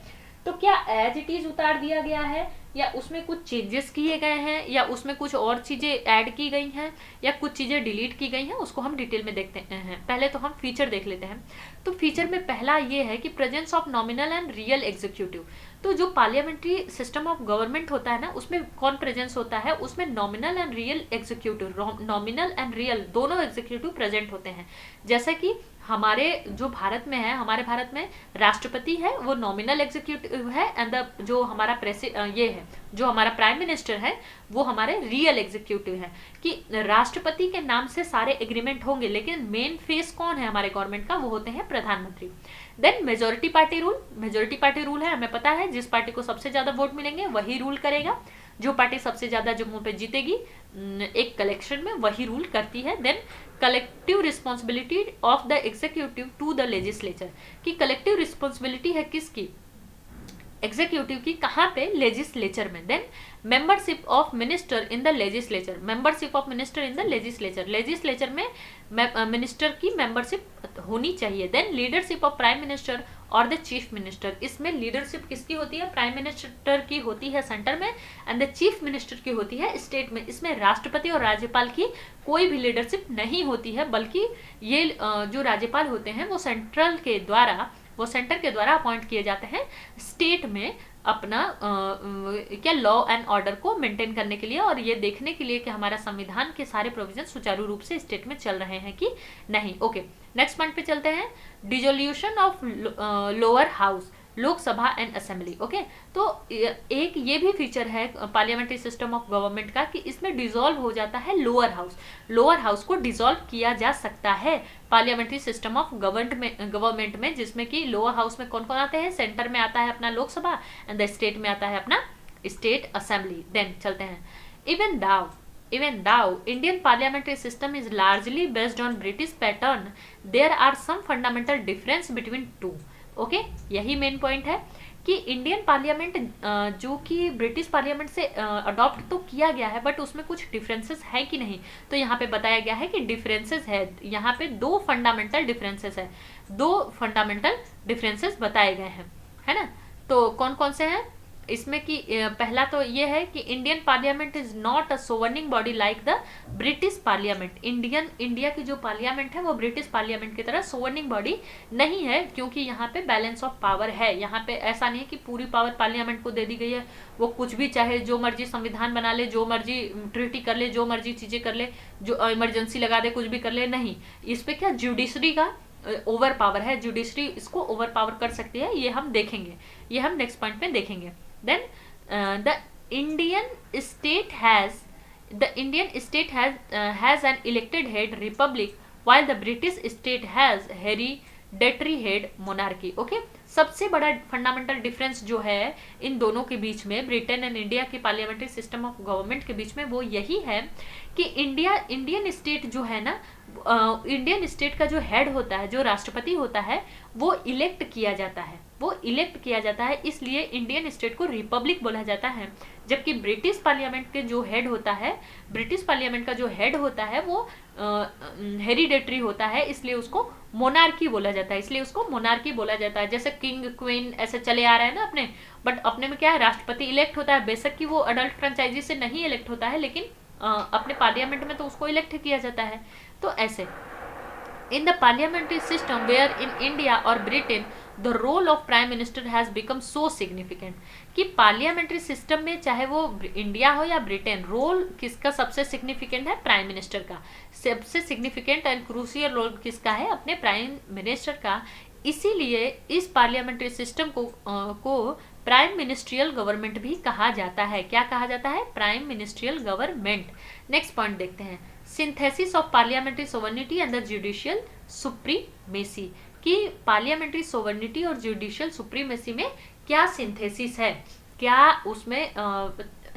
तो क्या एज इट इज उतार दिया गया है, या उसमें कुछ चेंजेस किए गए हैं, या उसमें कुछ और चीजें ऐड की गई हैं, या कुछ चीजें डिलीट की गई हैं, उसको हम डिटेल में देखते हैं। पहले तो हम फीचर देख लेते हैं। तो फीचर में पहला ये है कि presence of nominal and real executive. तो जो पार्लियामेंट्री सिस्टम ऑफ गवर्नमेंट होता है ना, उसमें कौन प्रेजेंस होता है, उसमें nominal and real executive, nominal and real दोनों एग्जीक्यूटिव प्रेजेंट होते हैं। जैसे कि हमारे जो भारत में है, हमारे भारत में राष्ट्रपति है वो नॉमिनल एग्जीक्यूटिव है, एंड जो हमारा ये है, जो हमारा प्राइम मिनिस्टर है वो हमारे रियल एग्जीक्यूटिव है। कि राष्ट्रपति के नाम से सारे एग्रीमेंट होंगे, लेकिन मेन फेस कौन है हमारे गवर्नमेंट का, वो होते हैं प्रधानमंत्री। Then majority party rule. Majority party rule है, हमें पता है जिस पार्टी को सबसे ज्यादा वोट मिलेंगे वही रूल करेगा। जो पार्टी सबसे ज्यादा जगहों पे जीतेगी एक कलेक्शन में, वही रूल करती है। Then collective responsibility of the executive to the legislature. कि कलेक्टिव रिस्पॉन्सिबिलिटी है किसकी, एग्जीक्यूटिव की, कहाँ पे, लेजिस्लेचर में। Then membership of minister in the legislature. Membership of minister in the legislature, legislature में मिनिस्टर की मेंबरशिप होनी चाहिए। Then leadership of prime minister और द चीफ मिनिस्टर। इसमें लीडरशिप किसकी होती है, प्राइम मिनिस्टर की होती है सेंटर में, एंड द चीफ मिनिस्टर की होती है स्टेट में। इसमें राष्ट्रपति और राज्यपाल की कोई भी लीडरशिप नहीं होती है, बल्कि ये जो राज्यपाल होते हैं वो सेंटर के द्वारा अपॉइंट किए जाते हैं स्टेट में, अपना क्या लॉ एंड ऑर्डर को मेंटेन करने के लिए, और ये देखने के लिए कि हमारा संविधान के सारे प्रोविजन सुचारू रूप से स्टेट में चल रहे हैं कि नहीं। ओके, नेक्स्ट पॉइंट पे चलते हैं। Dissolution of lower house, Lok Sabha and assembly. Okay, तो एक ये भी फीचर है पार्लियामेंट्री सिस्टम ऑफ गवर्नमेंट का कि इसमें डिसॉल्व हो जाता है लोअर हाउस। लोअर हाउस को डिसॉल्व किया जा सकता है पार्लियामेंट्री सिस्टम ऑफ गवर्नमेंट में, जिसमें कि लोअर हाउस में कौन कौन आते हैं, सेंटर में आता है अपना लोकसभा, एंड द स्टेट में आता है अपना स्टेट असेंबली। देन चलते हैं Even though Indian parliamentary system is largely based on British pattern, there are some fundamental difference between two. Okay, यही मेन पॉइंट है कि इंडियन पार्लियामेंट जो कि ब्रिटिश पार्लियामेंट से अडॉप्ट तो किया गया है, बट उसमें कुछ डिफरेंसेस है कि नहीं, तो यहाँ पे बताया गया है कि डिफरेंसेस है। यहाँ पे दो फंडामेंटल डिफरेंसेस बताए गए हैं, है ना। तो कौन कौन से हैं इसमें कि पहला तो ये है कि Indian parliament is not a sovereign body like the British parliament. India की जो पार्लियामेंट है वो ब्रिटिश पार्लियामेंट की तरह सोवर्निंग बॉडी नहीं है, क्योंकि यहाँ पे बैलेंस ऑफ पावर है। यहाँ पे ऐसा नहीं है कि पूरी पावर पार्लियामेंट को दे दी गई है, वो कुछ भी चाहे जो मर्जी संविधान बना ले, जो मर्जी ट्रीटी कर ले, जो मर्जी चीजें कर ले, जो इमरजेंसी लगा दे, कुछ भी कर ले। नहीं, इस पे क्या जुडिशरी का ओवर पावर है, जुडिशरी इसको ओवर पावर कर सकती है, ये हम देखेंगे, ये हम नेक्स्ट पॉइंट में देखेंगे। Then the Indian state has an elected head republic, while the British state has hereditary head monarchy. Okay, सबसे बड़ा फंडामेंटल डिफरेंस जो है इन दोनों के बीच में, ब्रिटेन एंड इंडिया के पार्लियामेंट्री सिस्टम ऑफ गवर्नमेंट के बीच में, वो यही है कि इंडियन स्टेट जो है ना, इंडियन स्टेट का जो हेड होता है, जो राष्ट्रपति होता है, वो इलेक्ट किया जाता है, इसलिए इंडियन स्टेट को रिपब्लिक बोला जाता है। जबकि ब्रिटिश पार्लियामेंट का जो हेड होता है वो हेरिडेटरी होता है, इसलिए उसको मोनार्की बोला जाता है। जैसे किंग क्वीन ऐसे चले आ रहे हैं ना अपने, बट अपने में क्या है, राष्ट्रपति इलेक्ट होता है, बेशक कि वो अडल्ट फ्रेंचाइजी से नहीं इलेक्ट होता है, लेकिन अपने पार्लियामेंट में तो उसको इलेक्ट किया जाता है। तो ऐसे in the parliamentary system where in India और Britain the role of prime minister has become so significant, कि पार्लियामेंट्री सिस्टम में चाहे वो इंडिया हो या ब्रिटेन, रोल किसका सबसे सिग्निफिकेंट है, प्राइम मिनिस्टर का। सबसे सिग्निफिकेंट एंड क्रूशियल रोल किसका है, अपने प्राइम मिनिस्टर का। इसीलिए इस पार्लियामेंट्री सिस्टम को प्राइम मिनिस्ट्रियल गवर्नमेंट भी कहा जाता है। क्या कहा जाता है, prime ministerial government. Next point देखते हैं, synthesis of parliamentary sovereignty and the judicial supremacy, कि पार्लियामेंट्री सोवर्निटी और जुडिशियल सुप्रीमेसी में क्या सिंथेसिस है, क्या उसमें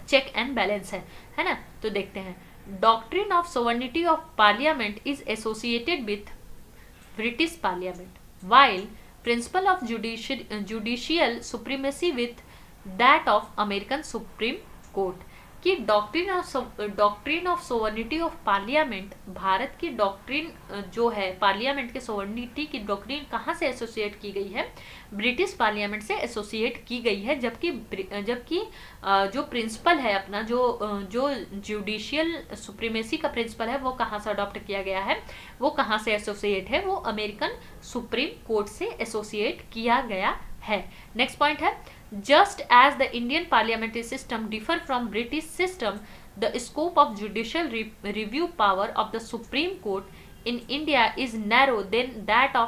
चेक एंड बैलेंस है ना। तो देखते हैं, doctrine of sovereignty of parliament is associated with British parliament, while principle of judicial supremacy with that of American Supreme Court, कि doctrine of sovereignty of parliament, Bharat की डॉक्ट्रिन जो है पार्लियामेंट के सोवर्निटी की डॉक्ट्रिन कहाँ से एसोसिएट की गई है, ब्रिटिश पार्लियामेंट से एसोसिएट की गई है। जबकि जो प्रिंसिपल है अपना, जो जुडिशियल सुप्रीमेसी का प्रिंसिपल है, वो कहाँ से अडॉप्ट किया गया है, वो कहाँ से एसोसिएट है, वो अमेरिकन सुप्रीम कोर्ट से एसोसिएट किया गया है। नेक्स्ट पॉइंट है, just as the Indian parliamentary system differ from British system, the scope of judicial review power of the Supreme Court in India is narrow than that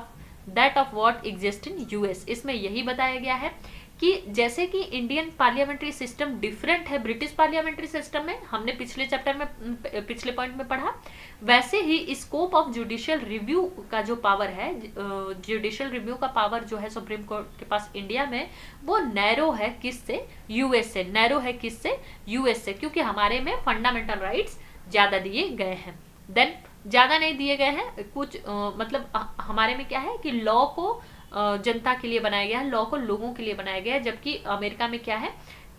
of what exists in US। इसमें यही बताया गया है कि जैसे कि Indian parliamentary system different है British parliamentary system में, हमने पिछले चैप्टर में पिछले पॉइंट में पढ़ा, वैसे ही स्कोप ऑफ जुडिशियल रिव्यू का जो पावर है, जुडिशियल रिव्यू का पावर जो है सुप्रीम कोर्ट के पास इंडिया में, वो नैरो है किससे, यूएस से। नैरो है किससे, यूएस से, क्योंकि हमारे में फंडामेंटल राइट्स ज्यादा दिए गए हैं। देन ज्यादा नहीं दिए गए हैं कुछ, मतलब हमारे में क्या है कि लॉ को जनता के लिए बनाया गया है, लॉ को लोगों के लिए बनाया गया है, जबकि अमेरिका में क्या है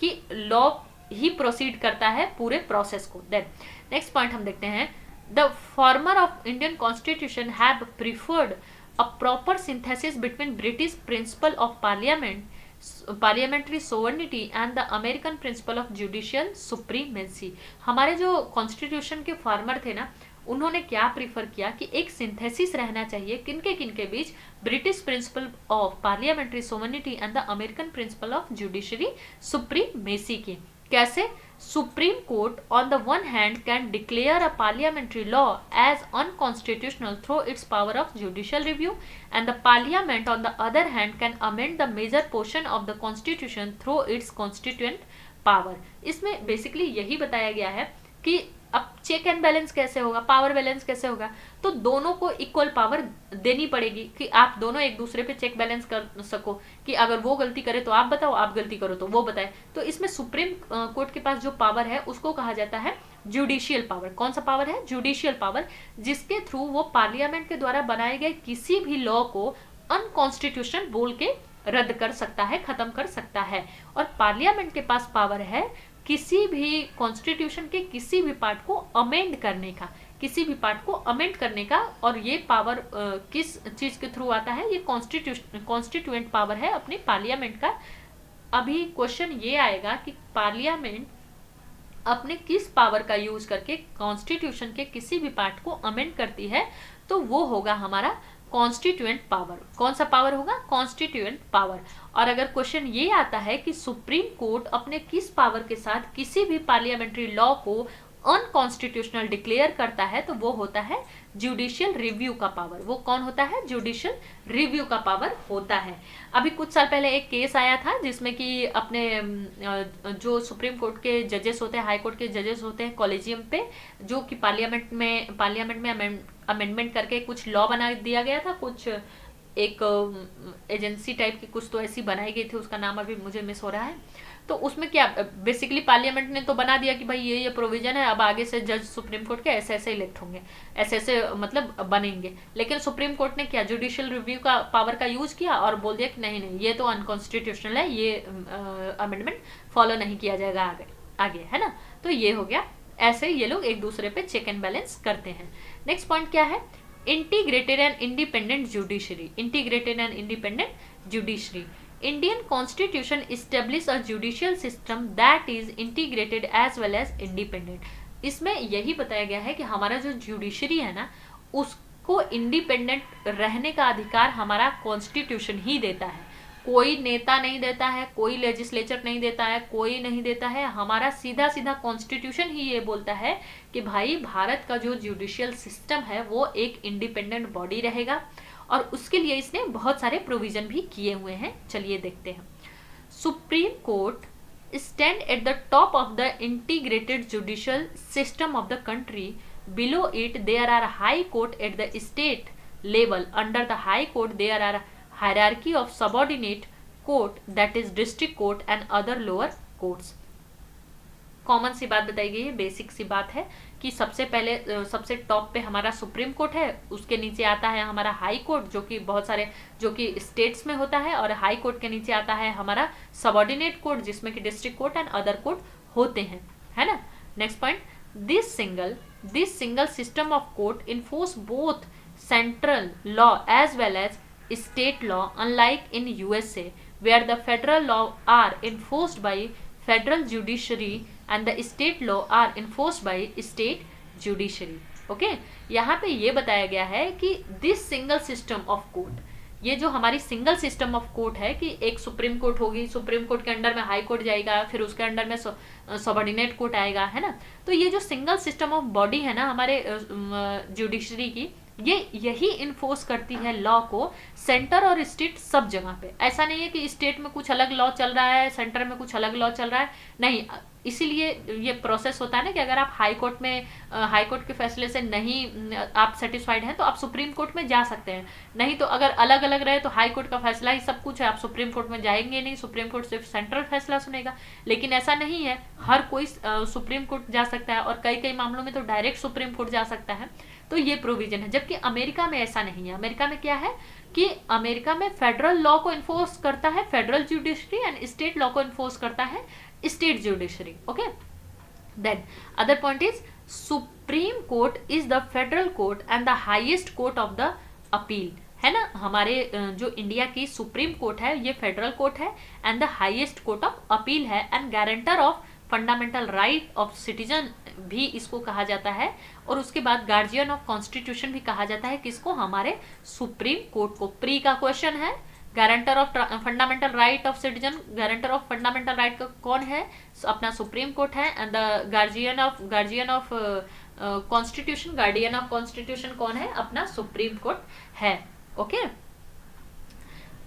कि लॉ ही प्रोसीड करता है पूरे प्रोसेस को। देन नेक्स्ट पॉइंट हम देखते हैं, the former of Indian constitution have preferred a proper synthesis between British principle of parliamentary sovereignty and the American principle of judicial supremacy. हमारे जो कॉन्स्टिट्यूशन के फार्मर थे ना, उन्होंने क्या प्रीफर किया कि एक सिंथेसिस रहना चाहिए किनके बीच, British principle of parliamentary sovereignty and the American principle of judiciary supremacy की। कैसे, supreme court on the one hand can declare a parliamentary law as unconstitutional through its power of judicial review, and the parliament on the other hand can amend the major portion of the constitution through its constituent power. इसमें basically यही बताया गया है कि अब check and balance कैसे होगा, power balance कैसे होगा, तो दोनों को इक्वल पावर देनी पड़ेगी कि आप दोनों एक दूसरे पे चेक बैलेंस कर सको, कि अगर वो गलती करे तो आप बताओ, आप गलती करो तो वो बताए। तो इसमें सुप्रीम कोर्ट के पास जो पावर है उसको कहा जाता है जुडिशियल पावर। कौन सा पावर है, जुडिशियल पावर, जिसके थ्रू वो पार्लियामेंट के द्वारा बनाए गए किसी भी लॉ को अनकॉन्स्टिट्यूशनल बोल के रद्द कर सकता है, खत्म कर सकता है। और पार्लियामेंट के पास पावर है किसी भी कॉन्स्टिट्यूशन के किसी भी पार्ट को अमेंड करने का, किसी भी पार्ट को अमेंड करने का। और ये पावर किस चीज के थ्रू आता है, ये कॉन्स्टिट्यूएंट पावर है अपने पार्लियामेंट का। अभी क्वेश्चन ये आएगा कि पार्लियामेंट अपने किस पावर का यूज करके कॉन्स्टिट्यूशन के किसी भी पार्ट को अमेंड करती है, तो वो होगा हमारा कॉन्स्टिट्यूएंट पावर। कौन सा पावर होगा, कॉन्स्टिट्यूएंट पावर। और अगर क्वेश्चन ये आता है कि सुप्रीम कोर्ट अपने किस पावर के साथ किसी भी पार्लियामेंट्री लॉ को अनकॉन्स्टिट्यूशनल डिक्लेयर करता है, तो वो होता है जुडिशियल रिव्यू का पावर। वो कौन होता है, जुडिशियल रिव्यू का पावर होता है। अभी कुछ साल पहले एक केस आया था जिसमें कि अपने जो सुप्रीम कोर्ट के जजेस होते हैं, हाई कोर्ट के जजेस होते हैं कॉलेजियम पे, जो कि पार्लियामेंट में अमेंडमेंट करके कुछ लॉ बना दिया गया था, कुछ एक एजेंसी टाइप की कुछ तो ऐसी बनाई गई थी, उसका नाम अभी मुझे मिस हो रहा है। तो उसमें क्या बेसिकली पार्लियामेंट ने तो बना दिया कि भाई ये प्रोविजन है, अब आगे से जज सुप्रीम कोर्ट के ऐसे इलेक्ट होंगे, ऐसे मतलब बनेंगे। लेकिन सुप्रीम कोर्ट ने क्या, जुडिशियल रिव्यू का पावर का यूज किया और बोल दिया कि नहीं ये तो अनकॉन्स्टिट्यूशनल है, ये अमेंडमेंट फॉलो नहीं किया जाएगा आगे, है ना। तो ये हो गया, ऐसे ये लोग एक दूसरे पे चेक एंड बैलेंस करते हैं। नेक्स्ट पॉइंट क्या है, integrated and independent judiciary. Integrated and independent judiciary, Indian Constitution establish a judicial system that is integrated as well as independent। इसमें यही बताया गया है कि हमारा जो जुडिशरी है ना, उसको इंडिपेंडेंट रहने का अधिकार हमारा कॉन्स्टिट्यूशन ही देता है। कोई नेता नहीं देता है, कोई लेजिस्लेचर नहीं देता है, कोई नहीं देता है, हमारा सीधा सीधा कॉन्स्टिट्यूशन ही ये बोलता है कि भाई भारत का जो जुडिशियल सिस्टम है वो एक इंडिपेंडेंट बॉडी रहेगा, और उसके लिए इसने बहुत सारे प्रोविजन भी किए हुए हैं। चलिए देखते हैं। Supreme court stand at the top of the integrated judicial system of the country. Below it there are high court at the state level. Under the high court there are hierarchy of subordinate court, that is district court and other lower courts. Common सी बात बताई गई है, basic सी बात है कि सबसे पहले सबसे टॉप पे हमारा सुप्रीम कोर्ट है, उसके नीचे आता है हमारा हाई कोर्ट जो कि बहुत सारे जो कि स्टेट्स में होता है, और हाई कोर्ट के नीचे आता है हमारा सबऑर्डिनेट कोर्ट जिसमें कि district court and other court होते हैं। है ना। Next point, this single system of court enforce both central law as well as state law, unlike in USA where the federal law are enforced by federal judiciary and the state law are enforced by state judiciary. Okay, यहाँ पे ये बताया गया है कि this single system of court, ये जो हमारी सिंगल सिस्टम ऑफ कोर्ट है कि एक सुप्रीम कोर्ट होगी, सुप्रीम कोर्ट के अंडर में हाई कोर्ट जाएगा, फिर उसके अंडर में सबऑर्डिनेट कोर्ट आएगा, है ना। तो ये जो सिंगल सिस्टम ऑफ बॉडी है ना हमारे जुडिशरी की, ये यही इन्फोर्स करती है लॉ को सेंटर और स्टेट सब जगह पे। ऐसा नहीं है कि स्टेट में कुछ अलग लॉ चल रहा है, सेंटर में कुछ अलग लॉ चल रहा है, नहीं। इसीलिए ये प्रोसेस होता है ना कि अगर आप हाई कोर्ट के फैसले से नहीं आप सेटिस्फाइड हैं तो आप सुप्रीम कोर्ट में जा सकते हैं, नहीं तो अगर अलग अलग रहे तो हाई कोर्ट का फैसला ही सब कुछ है, आप सुप्रीम कोर्ट में जाएंगे नहीं, सुप्रीम कोर्ट सिर्फ सेंट्रल फैसला सुनेगा। लेकिन ऐसा नहीं है, हर कोई सुप्रीम कोर्ट जा सकता है और कई कई मामलों में तो डायरेक्ट सुप्रीम कोर्ट जा सकता है। तो ये प्रोविजन है, जबकि अमेरिका में ऐसा नहीं है। अमेरिका में क्या है कि अमेरिका में फेडरल लॉ को इन्फोर्स करता है federal judiciary and state law को इन्फोर्स करता है state judiciary. Okay, then other point is supreme court is the federal court and the highest court of the appeal, है ना। हमारे जो इंडिया की सुप्रीम कोर्ट है ये फेडरल कोर्ट है and the highest court of appeal है and guarantor of fundamental right of citizen भी इसको कहा जाता है। और उसके बाद गार्जियन ऑफ कॉन्स्टिट्यूशन भी कहा जाता है किसको, हमारे सुप्रीम कोर्ट को। प्री का क्वेश्चन है, guarantor of fundamental right of citizen, guarantor of fundamental right का कौन है, अपना सुप्रीम कोर्ट है। And the guardian of constitution, guardian of constitution कौन है, अपना सुप्रीम कोर्ट है। ओके,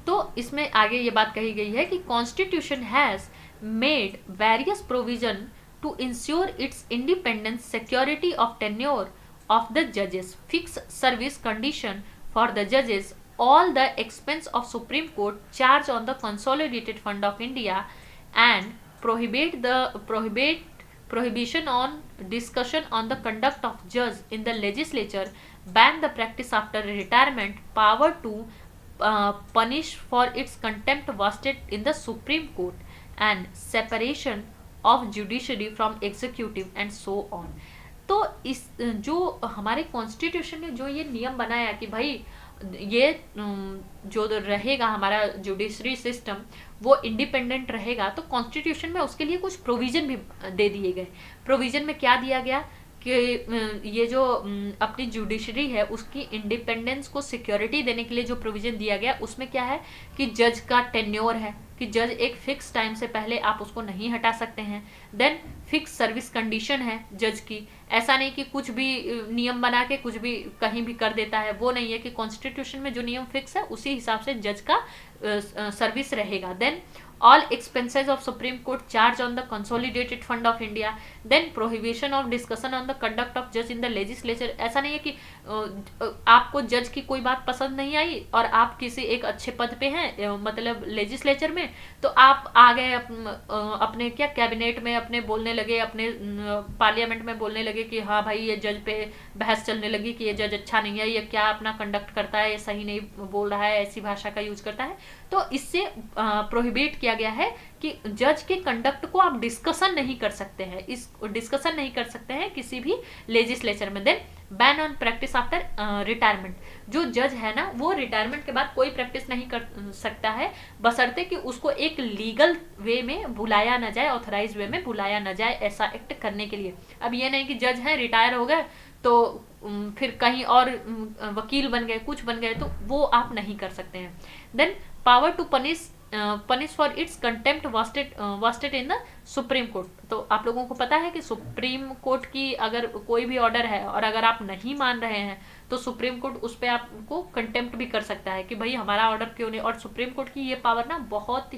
तो इसमें आगे ये बात कही गई है कि constitution has made various provision to ensure its independence, security of tenure of the judges, fix service condition for the judges, all the expense of Supreme Court charge on the Consolidated Fund of India, and prohibition on discussion on the conduct of judge in the legislature, ban the practice after retirement, power to punish for its contempt vested in the Supreme Court, and separation of judiciary from executive and so on. तो इस जो हमारे constitution ने जो ये नियम बनाया कि भाई ये जो रहेगा हमारा जुडिशरी सिस्टम वो इंडिपेंडेंट रहेगा, तो कॉन्स्टिट्यूशन में उसके लिए कुछ प्रोविजन भी दे दिए गए। प्रोविजन में क्या दिया गया कि ये जो अपनी जुडिशरी है उसकी इंडिपेंडेंस को सिक्योरिटी देने के लिए जो प्रोविजन दिया गया उसमें क्या है कि जज का टेन्योर है कि जज एक फिक्स टाइम से पहले आप उसको नहीं हटा सकते हैं। देन फिक्स सर्विस कंडीशन है जज की, ऐसा नहीं कि कुछ भी नियम बना के कुछ भी कहीं भी कर देता है, वो नहीं है कि कॉन्स्टिट्यूशन में जो नियम फिक्स है उसी हिसाब से जज का सर्विस रहेगा। Then all expenses of Supreme Court charge on the Consolidated Fund of India, then prohibition of discussion on the conduct of judge in the legislature। ऐसा नहीं है कि आपको जज की कोई बात पसंद नहीं आई और आप किसी एक अच्छे पद पे हैं मतलब लेजिस्लेचर में, तो आप आ गए अपने क्या कैबिनेट में अपने बोलने लगे, अपने पार्लियामेंट में बोलने लगे कि हाँ भाई ये जज पे बहस चलने लगी कि ये जज अच्छा नहीं है, ये क्या अपना कंडक्ट करता है, ये सही नहीं बोल रहा है, ऐसी भाषा का यूज करता है। तो इससे प्रोहिबिट किया गया है कि जज के कंडक्ट को आप डिस्कशन नहीं कर सकते हैं, इस डिस्कशन नहीं कर सकते हैं किसी भी लेजिस्लेचर में। Then ban on practice after retirement, जो जज है ना वो रिटायरमेंट के बाद कोई प्रैक्टिस नहीं कर सकता है बशर्ते कि उसको एक लीगल वे में बुलाया ना जाए, ऑथराइज वे में बुलाया ना जाए ऐसा एक्ट करने के लिए। अब ये नहीं कि जज है रिटायर हो गए तो फिर कहीं और वकील बन गए, कुछ बन गए, तो वो आप नहीं कर सकते हैं। Then power to punish for its contempt vested in the supreme court. तो आप लोगों को पता है कि सुप्रीम कोर्ट की अगर कोई भी ऑर्डर है और अगर आप नहीं मान रहे हैं तो सुप्रीम कोर्ट उस पर आपको कंटेम्प्ट भी कर सकता है कि भाई हमारा ऑर्डर क्यों नहीं। और सुप्रीम कोर्ट की ये पावर ना बहुत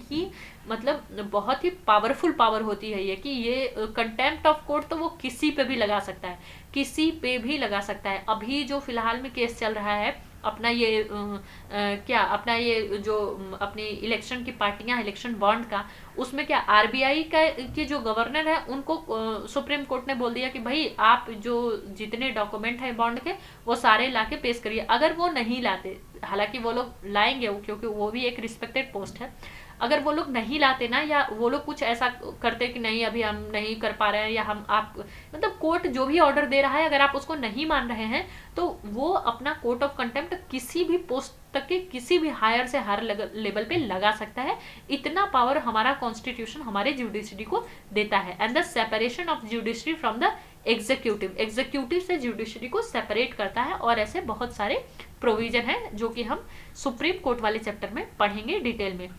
ही पावरफुल पावर होती है ये, कि ये कंटेम्प्ट ऑफ कोर्ट तो वो किसी पे भी लगा सकता है, किसी पे भी लगा सकता है। अभी जो फिलहाल में केस चल रहा है अपना ये अपना ये जो अपनी इलेक्शन की पार्टियां, इलेक्शन बॉन्ड का, उसमें क्या आरबीआई के जो गवर्नर है उनको सुप्रीम कोर्ट ने बोल दिया कि भाई आप जो जितने डॉक्यूमेंट है बॉन्ड के वो सारे लाके पेश करिए। अगर वो नहीं लाते, हालांकि वो लोग लाएंगे क्योंकि वो भी एक रिस्पेक्टेड पोस्ट है, अगर वो लोग नहीं लाते ना, या वो लोग कुछ ऐसा करते कि नहीं अभी हम नहीं कर पा रहे हैं, या हम आप मतलब कोर्ट जो भी ऑर्डर दे रहा है अगर आप उसको नहीं मान रहे हैं, तो वो अपना कोर्ट ऑफ कंटेम्प्ट किसी भी पोस्ट तक के किसी भी हायर से हायर लेवल पे लगा सकता है। इतना पावर हमारा कॉन्स्टिट्यूशन हमारे जुडिशरी को देता है। And the separation of judiciary from the executive, executive से जुडिशरी को सेपरेट करता है। और ऐसे बहुत सारे प्रोविजन है जो कि हम सुप्रीम कोर्ट वाले चैप्टर में पढ़ेंगे डिटेल में।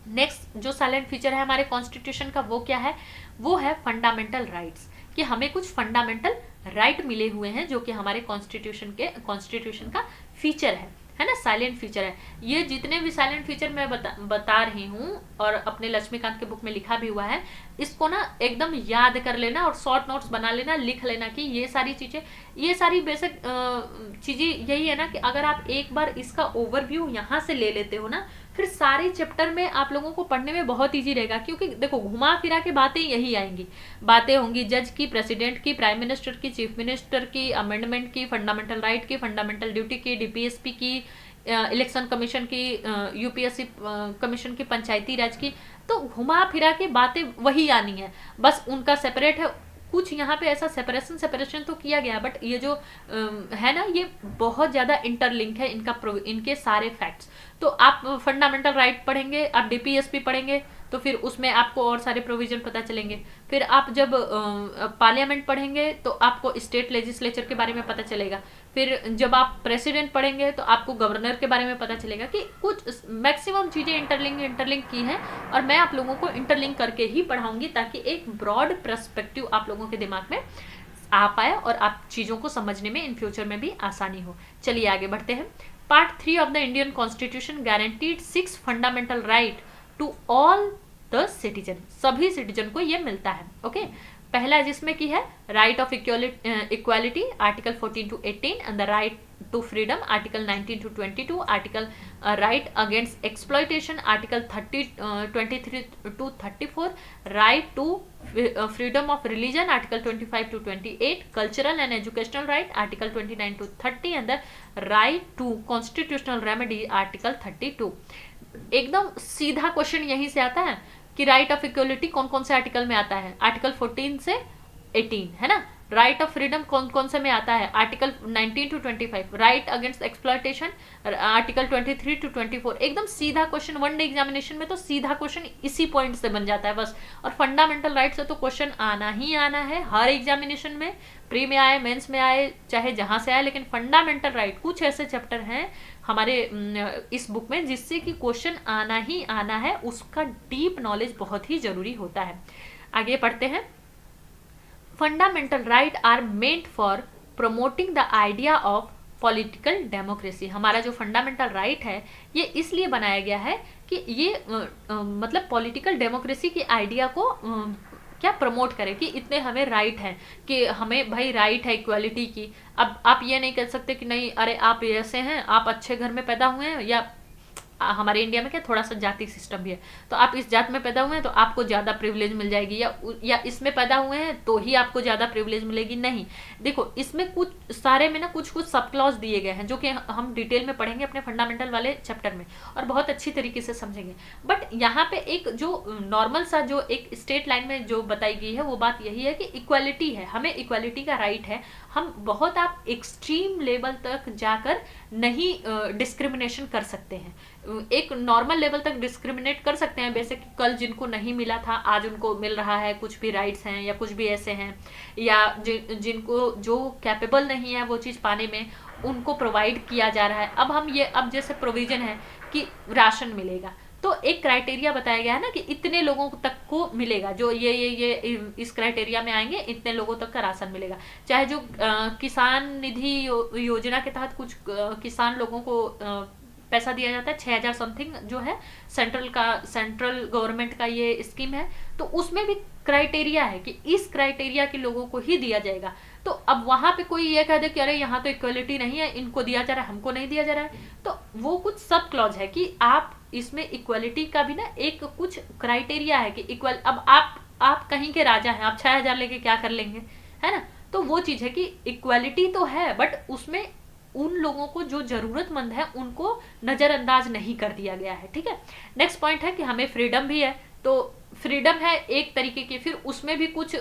नेक्स्ट जो साइलेंट फीचर है हमारे कॉन्स्टिट्यूशन का वो क्या है, वो है फंडामेंटल राइट्स, कि हमें कुछ फंडामेंटल राइट मिले हुए हैं जो कि हमारे कॉन्स्टिट्यूशन का फीचर है ना, साइलेंट फीचर है। ये जितने भी साइलेंट फीचर मैं बता रही हूँ और अपने लक्ष्मीकांत के बुक में लिखा भी हुआ है, इसको ना एकदम याद कर लेना और शॉर्ट नोट्स बना लेना, लिख लेना कि ये सारी चीजें, ये सारी बेसिक चीजें यही है ना कि अगर आप एक बार इसका ओवरव्यू यहाँ से ले लेते हो ना, फिर सारे चैप्टर में आप लोगों को पढ़ने में बहुत इजी रहेगा। क्योंकि देखो घुमा फिरा के बातें यही आएंगी, बातें होंगी जज की, प्रेसिडेंट की, प्राइम मिनिस्टर की, चीफ मिनिस्टर की, अमेंडमेंट की, फंडामेंटल राइट की, फंडामेंटल ड्यूटी की, डीपीएसपी की, इलेक्शन कमीशन की, यूपीएससी कमीशन की, पंचायती राज की। तो घुमा फिरा के बातें वही आनी है, बस उनका सेपरेट है। कुछ यहाँ पे ऐसा सेपरेशन तो किया गया, बट ये जो है ना, ये बहुत ज्यादा इंटरलिंक है इनके सारे फैक्ट्स। तो आप फंडामेंटल राइट पढ़ेंगे, आप डीपीएसपी पढ़ेंगे, तो फिर उसमें आपको और सारे प्रोविजन पता चलेंगे। फिर आप जब पार्लियामेंट पढ़ेंगे तो आपको स्टेट लेजिस्लेचर के बारे में पता चलेगा। फिर जब आप प्रेसिडेंट पढ़ेंगे तो आपको गवर्नर के बारे में पता चलेगा कि कुछ मैक्सिमम चीजें इंटरलिंक की हैं, और मैं आप लोगों को इंटरलिंक करके ही पढ़ाऊंगी ताकि एक ब्रॉड पर्सपेक्टिव आप लोगों के दिमाग में आ पाए और आप चीजों को समझने में इन फ्यूचर में भी आसानी हो। चलिए आगे बढ़ते हैं। Part 3 of the Indian constitution guaranteed 6 fundamental right to all the citizen, सभी सिटीजन को ये मिलता है। ओके, पहला जिसमें की है right of equality article 14 to 18, and the right to freedom article 19 to 22, article right against exploitation article 23 to 34, right to freedom of religion article 25 to 28, cultural and educational right article 29 to 30, and the right to constitutional remedy article 32। एकदम सीधा question यहीं से आता है कि right of equality कौन कौन से आर्टिकल में आता है, आर्टिकल 14 से 18 है ना। राइट ऑफ फ्रीडम कौन कौन से में आता है, article 19 to 25, right against exploitation article 23 to 24। एकदम सीधा क्वेश्चन, वन डे एग्जामिनेशन में तो सीधा क्वेश्चन इसी पॉइंट से बन जाता है बस। और फंडामेंटल राइट से तो क्वेश्चन आना ही आना है हर एग्जामिनेशन में, प्री में आए, मेंस में आए, चाहे जहां से आए। लेकिन फंडामेंटल राइट कुछ ऐसे चैप्टर हैं हमारे इस बुक में जिससे कि क्वेश्चन आना ही आना है, उसका डीप नॉलेज बहुत ही जरूरी होता है। आगे पढ़ते हैं। Fundamental right are meant for promoting the idea of political democracy. हमारा जो फंडामेंटल राइट है ये इसलिए बनाया गया है कि ये मतलब पॉलिटिकल डेमोक्रेसी की आइडिया को क्या प्रमोट करे कि इतने हमें राइट है, कि हमें भाई राइट है इक्वालिटी की। अब आप ये नहीं कह सकते कि नहीं अरे आप ऐसे हैं, आप अच्छे घर में पैदा हुए हैं, या हमारे इंडिया में क्या थोड़ा सा जाति सिस्टम भी है, तो आप इस जात में पैदा हुए हैं तो आपको ज़्यादा प्रिविलेज मिल जाएगी, या इसमें पैदा हुए हैं तो ही आपको ज़्यादा प्रिविलेज मिलेगी। नहीं, देखो इसमें कुछ सारे में ना कुछ सब क्लॉज दिए गए हैं जो कि हम डिटेल में पढ़ेंगे अपने फंडामेंटल वाले चैप्टर में और बहुत अच्छी तरीके से समझेंगे। बट यहाँ पे एक जो नॉर्मल सा जो एक स्टेट लाइन में जो बताई गई है वो बात यही है कि इक्वालिटी है, हमें इक्वालिटी का राइट है। हम बहुत आप एक्सट्रीम लेवल तक जाकर नहीं डिस्क्रिमिनेशन कर सकते हैं, एक नॉर्मल लेवल तक डिस्क्रिमिनेट कर सकते हैं। वैसे कि कल जिनको नहीं मिला था आज उनको मिल रहा है, कुछ भी राइट्स हैं या कुछ भी ऐसे हैं, या जिनको जो कैपेबल नहीं है वो चीज़ पाने में उनको प्रोवाइड किया जा रहा है। अब जैसे प्रोविजन है कि राशन मिलेगा, तो एक क्राइटेरिया बताया गया है ना कि इतने लोगों तक को मिलेगा, जो ये इस क्राइटेरिया में आएंगे इतने लोगों तक का राशन मिलेगा। चाहे जो किसान निधि योजना के तहत कुछ किसान लोगों को पैसा दिया जाता है 6,000 समथिंग जो है, सेंट्रल गवर्नमेंट का ये स्कीम है, तो उसमें भी क्राइटेरिया है कि इस क्राइटेरिया के लोगों को ही दिया जाएगा। तो अब वहां पे कोई ये कह दे कि अरे यहाँ तो इक्वलिटी नहीं है, इनको दिया जा रहा है हमको नहीं दिया जा रहा है, तो वो कुछ सब क्लॉज है कि आप इसमें इक्वलिटी का भी ना एक कुछ क्राइटेरिया है कि इक्वल। अब आप कहीं के राजा हैं, आप 6,000 लेके क्या कर लेंगे, है ना। तो वो चीज है कि इक्वलिटी तो है बट उसमें उन लोगों को जो जरूरतमंद है उनको नजरअंदाज नहीं कर दिया गया है, ठीक है। नेक्स्ट पॉइंट है कि हमें फ्रीडम भी है, तो फ्रीडम है एक तरीके की, फिर उसमें भी कुछ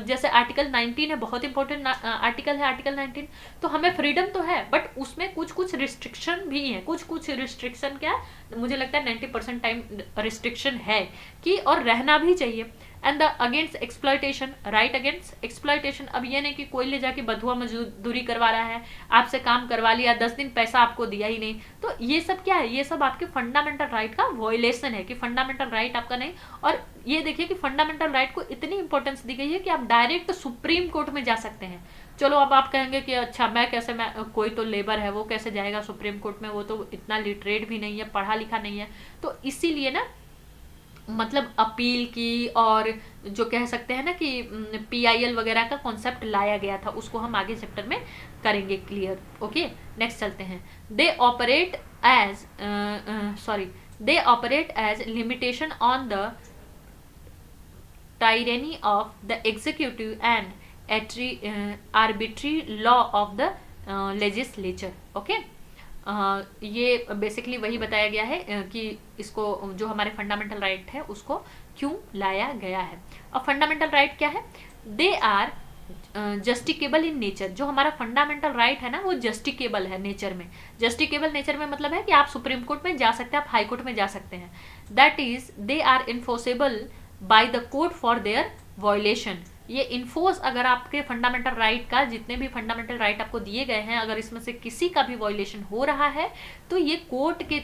जैसे आर्टिकल 19 है, बहुत इंपॉर्टेंट आर्टिकल है आर्टिकल 19। तो हमें फ्रीडम तो है बट उसमें कुछ कुछ रिस्ट्रिक्शन भी है, कुछ कुछ रिस्ट्रिक्शन क्या है, मुझे लगता है 90% टाइम रिस्ट्रिक्शन है कि, और रहना भी चाहिए। And the against exploitation, right against exploitation. अब ये नहीं कि कोई ले जाके बधुआ मजदूरी करवा रहा है, आपसे काम करवा लिया, 10 दिन पैसा आपको दिया ही नहीं, तो ये सब क्या है, ये सब आपके फंडामेंटल राइट का वॉयलेशन है कि फंडामेंटल राइट आपका नहीं। और ये देखिए कि फंडामेंटल राइट को इतनी इंपॉर्टेंस दी गई है कि आप डायरेक्ट सुप्रीम कोर्ट में जा सकते हैं। चलो अब आप कहेंगे कि अच्छा मैं कैसे, मैं कोई तो लेबर है वो कैसे जाएगा सुप्रीम कोर्ट में, वो तो इतना लिटरेट भी नहीं है, पढ़ा लिखा नहीं है। तो इसीलिए ना मतलब अपील की, और जो कह सकते हैं ना कि PIL वगैरह का कॉन्सेप्ट लाया गया था, उसको हम आगे चैप्टर में करेंगे क्लियर। ओके, नेक्स्ट चलते हैं। They operate as limitation on the tyranny of the executive and arbitrary law of the legislature. Okay, ये बेसिकली वही बताया गया है कि इसको जो हमारे फंडामेंटल राइट है उसको क्यों लाया गया है। और फंडामेंटल राइट क्या है, दे आर जस्टिकेबल इन नेचर। जो हमारा फंडामेंटल राइट है ना वो जस्टिकेबल है नेचर में। जस्टिकेबल नेचर में मतलब है कि आप सुप्रीम कोर्ट में जा सकते हैं, आप हाई कोर्ट में जा सकते हैं। That is they are enforceable by the court for their violation. ये इन्फोर्स, अगर आपके फंडामेंटल राइट का, जितने भी फंडामेंटल राइट आपको दिए गए हैं, अगर इसमें से किसी का भी वॉयलेशन हो रहा है तो ये कोर्ट के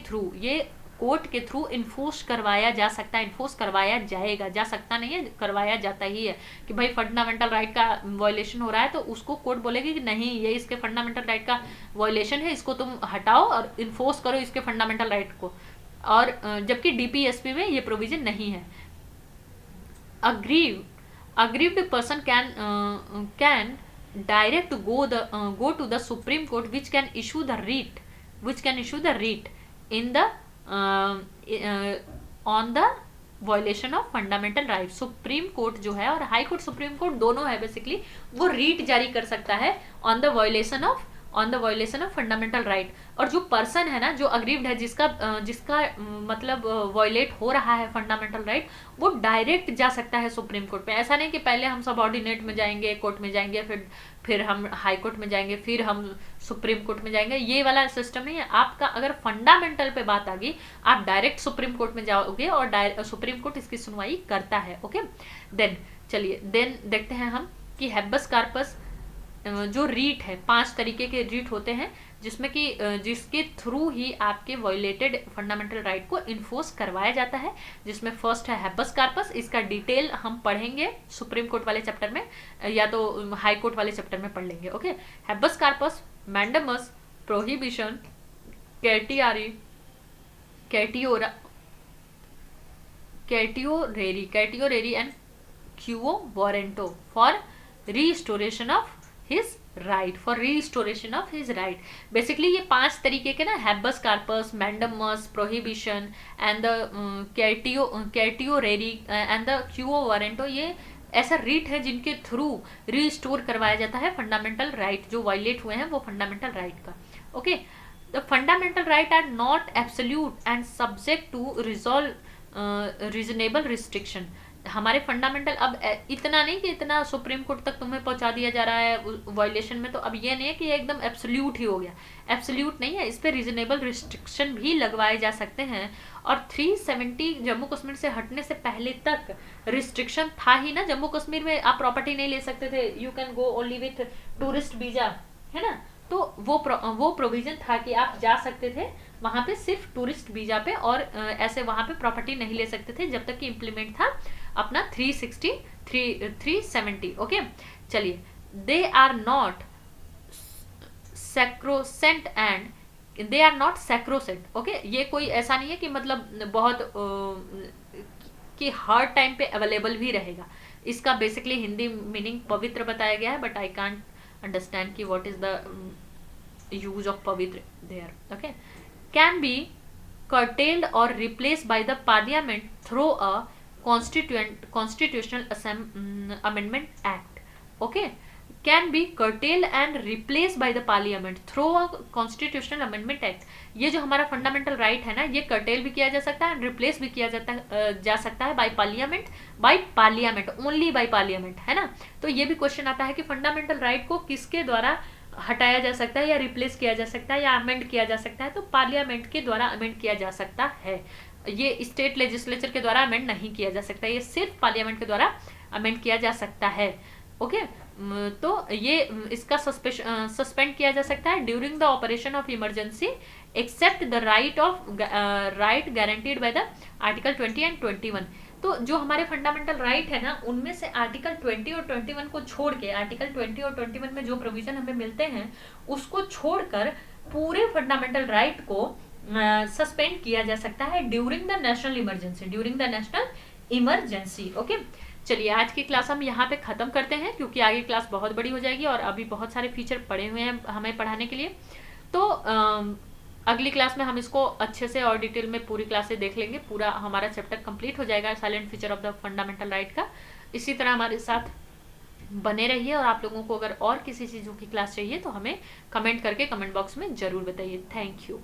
थ्रू इन्फोर्स करवाया जा सकता है, इन्फोर्स करवाया जाएगा, जा सकता नहीं है, करवाया जाता ही है। कि भाई फंडामेंटल राइट का वॉयलेशन हो रहा है तो उसको कोर्ट बोलेगी कि नहीं ये इसके फंडामेंटल राइट का वॉयलेशन है, इसको तुम हटाओ और इन्फोर्स करो इसके फंडामेंटल राइट को। और जबकि DPSP में ये प्रोविजन नहीं है। Aggrieved person can direct go to the Supreme Court, which can issue the writ in the on the violation of fundamental rights। Supreme court जो है और हाई कोर्ट, सुप्रीम कोर्ट दोनों है बेसिकली, वो रीट जारी कर सकता है on the violation of fundamental right. और जो पर्सन है ना, जो अग्रीव्ड है, जिसका मतलब वायलेट हो रहा है फंडामेंटल राइट, वो डायरेक्ट जा सकता है सुप्रीम कोर्ट में। ऐसा नहीं कि पहले हम सबऑर्डिनेट में जाएंगे, कोर्ट में जाएंगे, फिर हम हाई कोर्ट में जाएंगे, फिर हम सुप्रीम कोर्ट में जाएंगे, ये वाला सिस्टम नहीं है। आपका अगर फंडामेंटल पे बात आ गई, आप डायरेक्ट सुप्रीम कोर्ट में जाओगे और सुप्रीम कोर्ट इसकी सुनवाई करता है। ओके, देन चलिए देखते हैं हम कि हैबस कार्पस जो रीट है, 5 तरीके के रीट होते हैं जिसमें कि जिसके थ्रू ही आपके वायलेटेड फंडामेंटल राइट को इन्फोर्स करवाया जाता है। जिसमें फर्स्ट है हैबस कार्पस। इसका डिटेल हम पढ़ेंगे सुप्रीम कोर्ट वाले चैप्टर में, या तो हाई कोर्ट वाले चैप्टर में पढ़ लेंगे। Okay, habeas corpus, mandamus, prohibition, certiorari and quo warranto for restoration of his right. Basically ये 5 तरीके के ना, habeas corpus, mandamus, prohibition and the certiorari and the quo warranto, ये ऐसा रीट है जिनके थ्रू रीस्टोर करवाया जाता है फंडामेंटल राइट जो वायलेट हुए हैं वो फंडामेंटल राइट का। Okay, the fundamental right are not absolute and subject to reasonable restriction. हमारे फंडामेंटल, अब इतना नहीं कि इतना सुप्रीम कोर्ट तक तुम्हें पहुंचा दिया जा रहा है वायलेशन में, तो अब ये नहीं है कि ये एकदम एब्सोल्यूट ही हो गया, एब्सोल्यूट नहीं है, इस पे रीजनेबल रिस्ट्रिक्शन भी लगवाए जा सकते हैं। और 370 जम्मू कश्मीर से हटने से पहले तक रिस्ट्रिक्शन था ही ना। जम्मू कश्मीर में आप प्रॉपर्टी नहीं ले सकते थे, you can go only with tourist visa, है ना। तो वो प्रोविजन था कि आप जा सकते थे वहां पे सिर्फ टूरिस्ट वीजा पे, और ऐसे वहां पे प्रॉपर्टी नहीं ले सकते थे जब तक कि इम्प्लीमेंट था अपना 370। ओके, चलिए, they are not sacrosanct and they are not sacrosanct. Okay, ये कोई ऐसा नहीं है कि मतलब बहुत कि हर टाइम पे अवेलेबल भी रहेगा। इसका बेसिकली हिंदी मीनिंग पवित्र बताया गया है, बट आई कांट अंडरस्टैंड कि what is the use of पवित्र there. Okay, can be curtailed or replaced by the parliament through a constitutional amendment act. Okay, can be cartel and replace by the parliament through a constitutional amendment act. ये जो हमारा fundamental right है ना, ये cartel भी किया जा सकता है एंड रिप्लेस भी किया जा सकता है by parliament only by parliament, है ना। तो ये भी क्वेश्चन आता है कि फंडामेंटल राइट को किसके द्वारा हटाया जा सकता है या रिप्लेस किया जा सकता है या अमेंड किया जा सकता है, तो पार्लियामेंट के द्वारा अमेंड किया जा सकता है। ये स्टेट लेजिस्लेचर के द्वारा अमेंड नहीं किया जा सकता, ये सिर्फ पार्लियामेंट के द्वारा अमेंड किया जा सकता है। ओके, तो ये इसका सस्पेंड किया जा सकता है during the operation of emergency except the right guaranteed by the article 20 and 21। तो जो हमारे फंडामेंटल राइट है ना, उनमें से आर्टिकल 20 और 21 को छोड़ के, आर्टिकल 20 और 21 में जो प्रोविजन हमें मिलते हैं उसको छोड़कर पूरे फंडामेंटल राइट को सस्पेंड किया जा सकता है during the national emergency. Okay, चलिए आज की क्लास हम यहाँ पे ख़त्म करते हैं, क्योंकि आगे क्लास बहुत बड़ी हो जाएगी और अभी बहुत सारे फीचर पड़े हुए हैं हमें पढ़ाने के लिए। तो अगली क्लास में हम इसको अच्छे से और डिटेल में पूरी क्लास से देख लेंगे, पूरा हमारा चैप्टर कंप्लीट हो जाएगा silent feature of the fundamental right का। इसी तरह हमारे साथ बने रहिए, और आप लोगों को अगर और किसी चीज़ों की क्लास चाहिए तो हमें कमेंट करके कमेंट बॉक्स में ज़रूर बताइए। Thank you.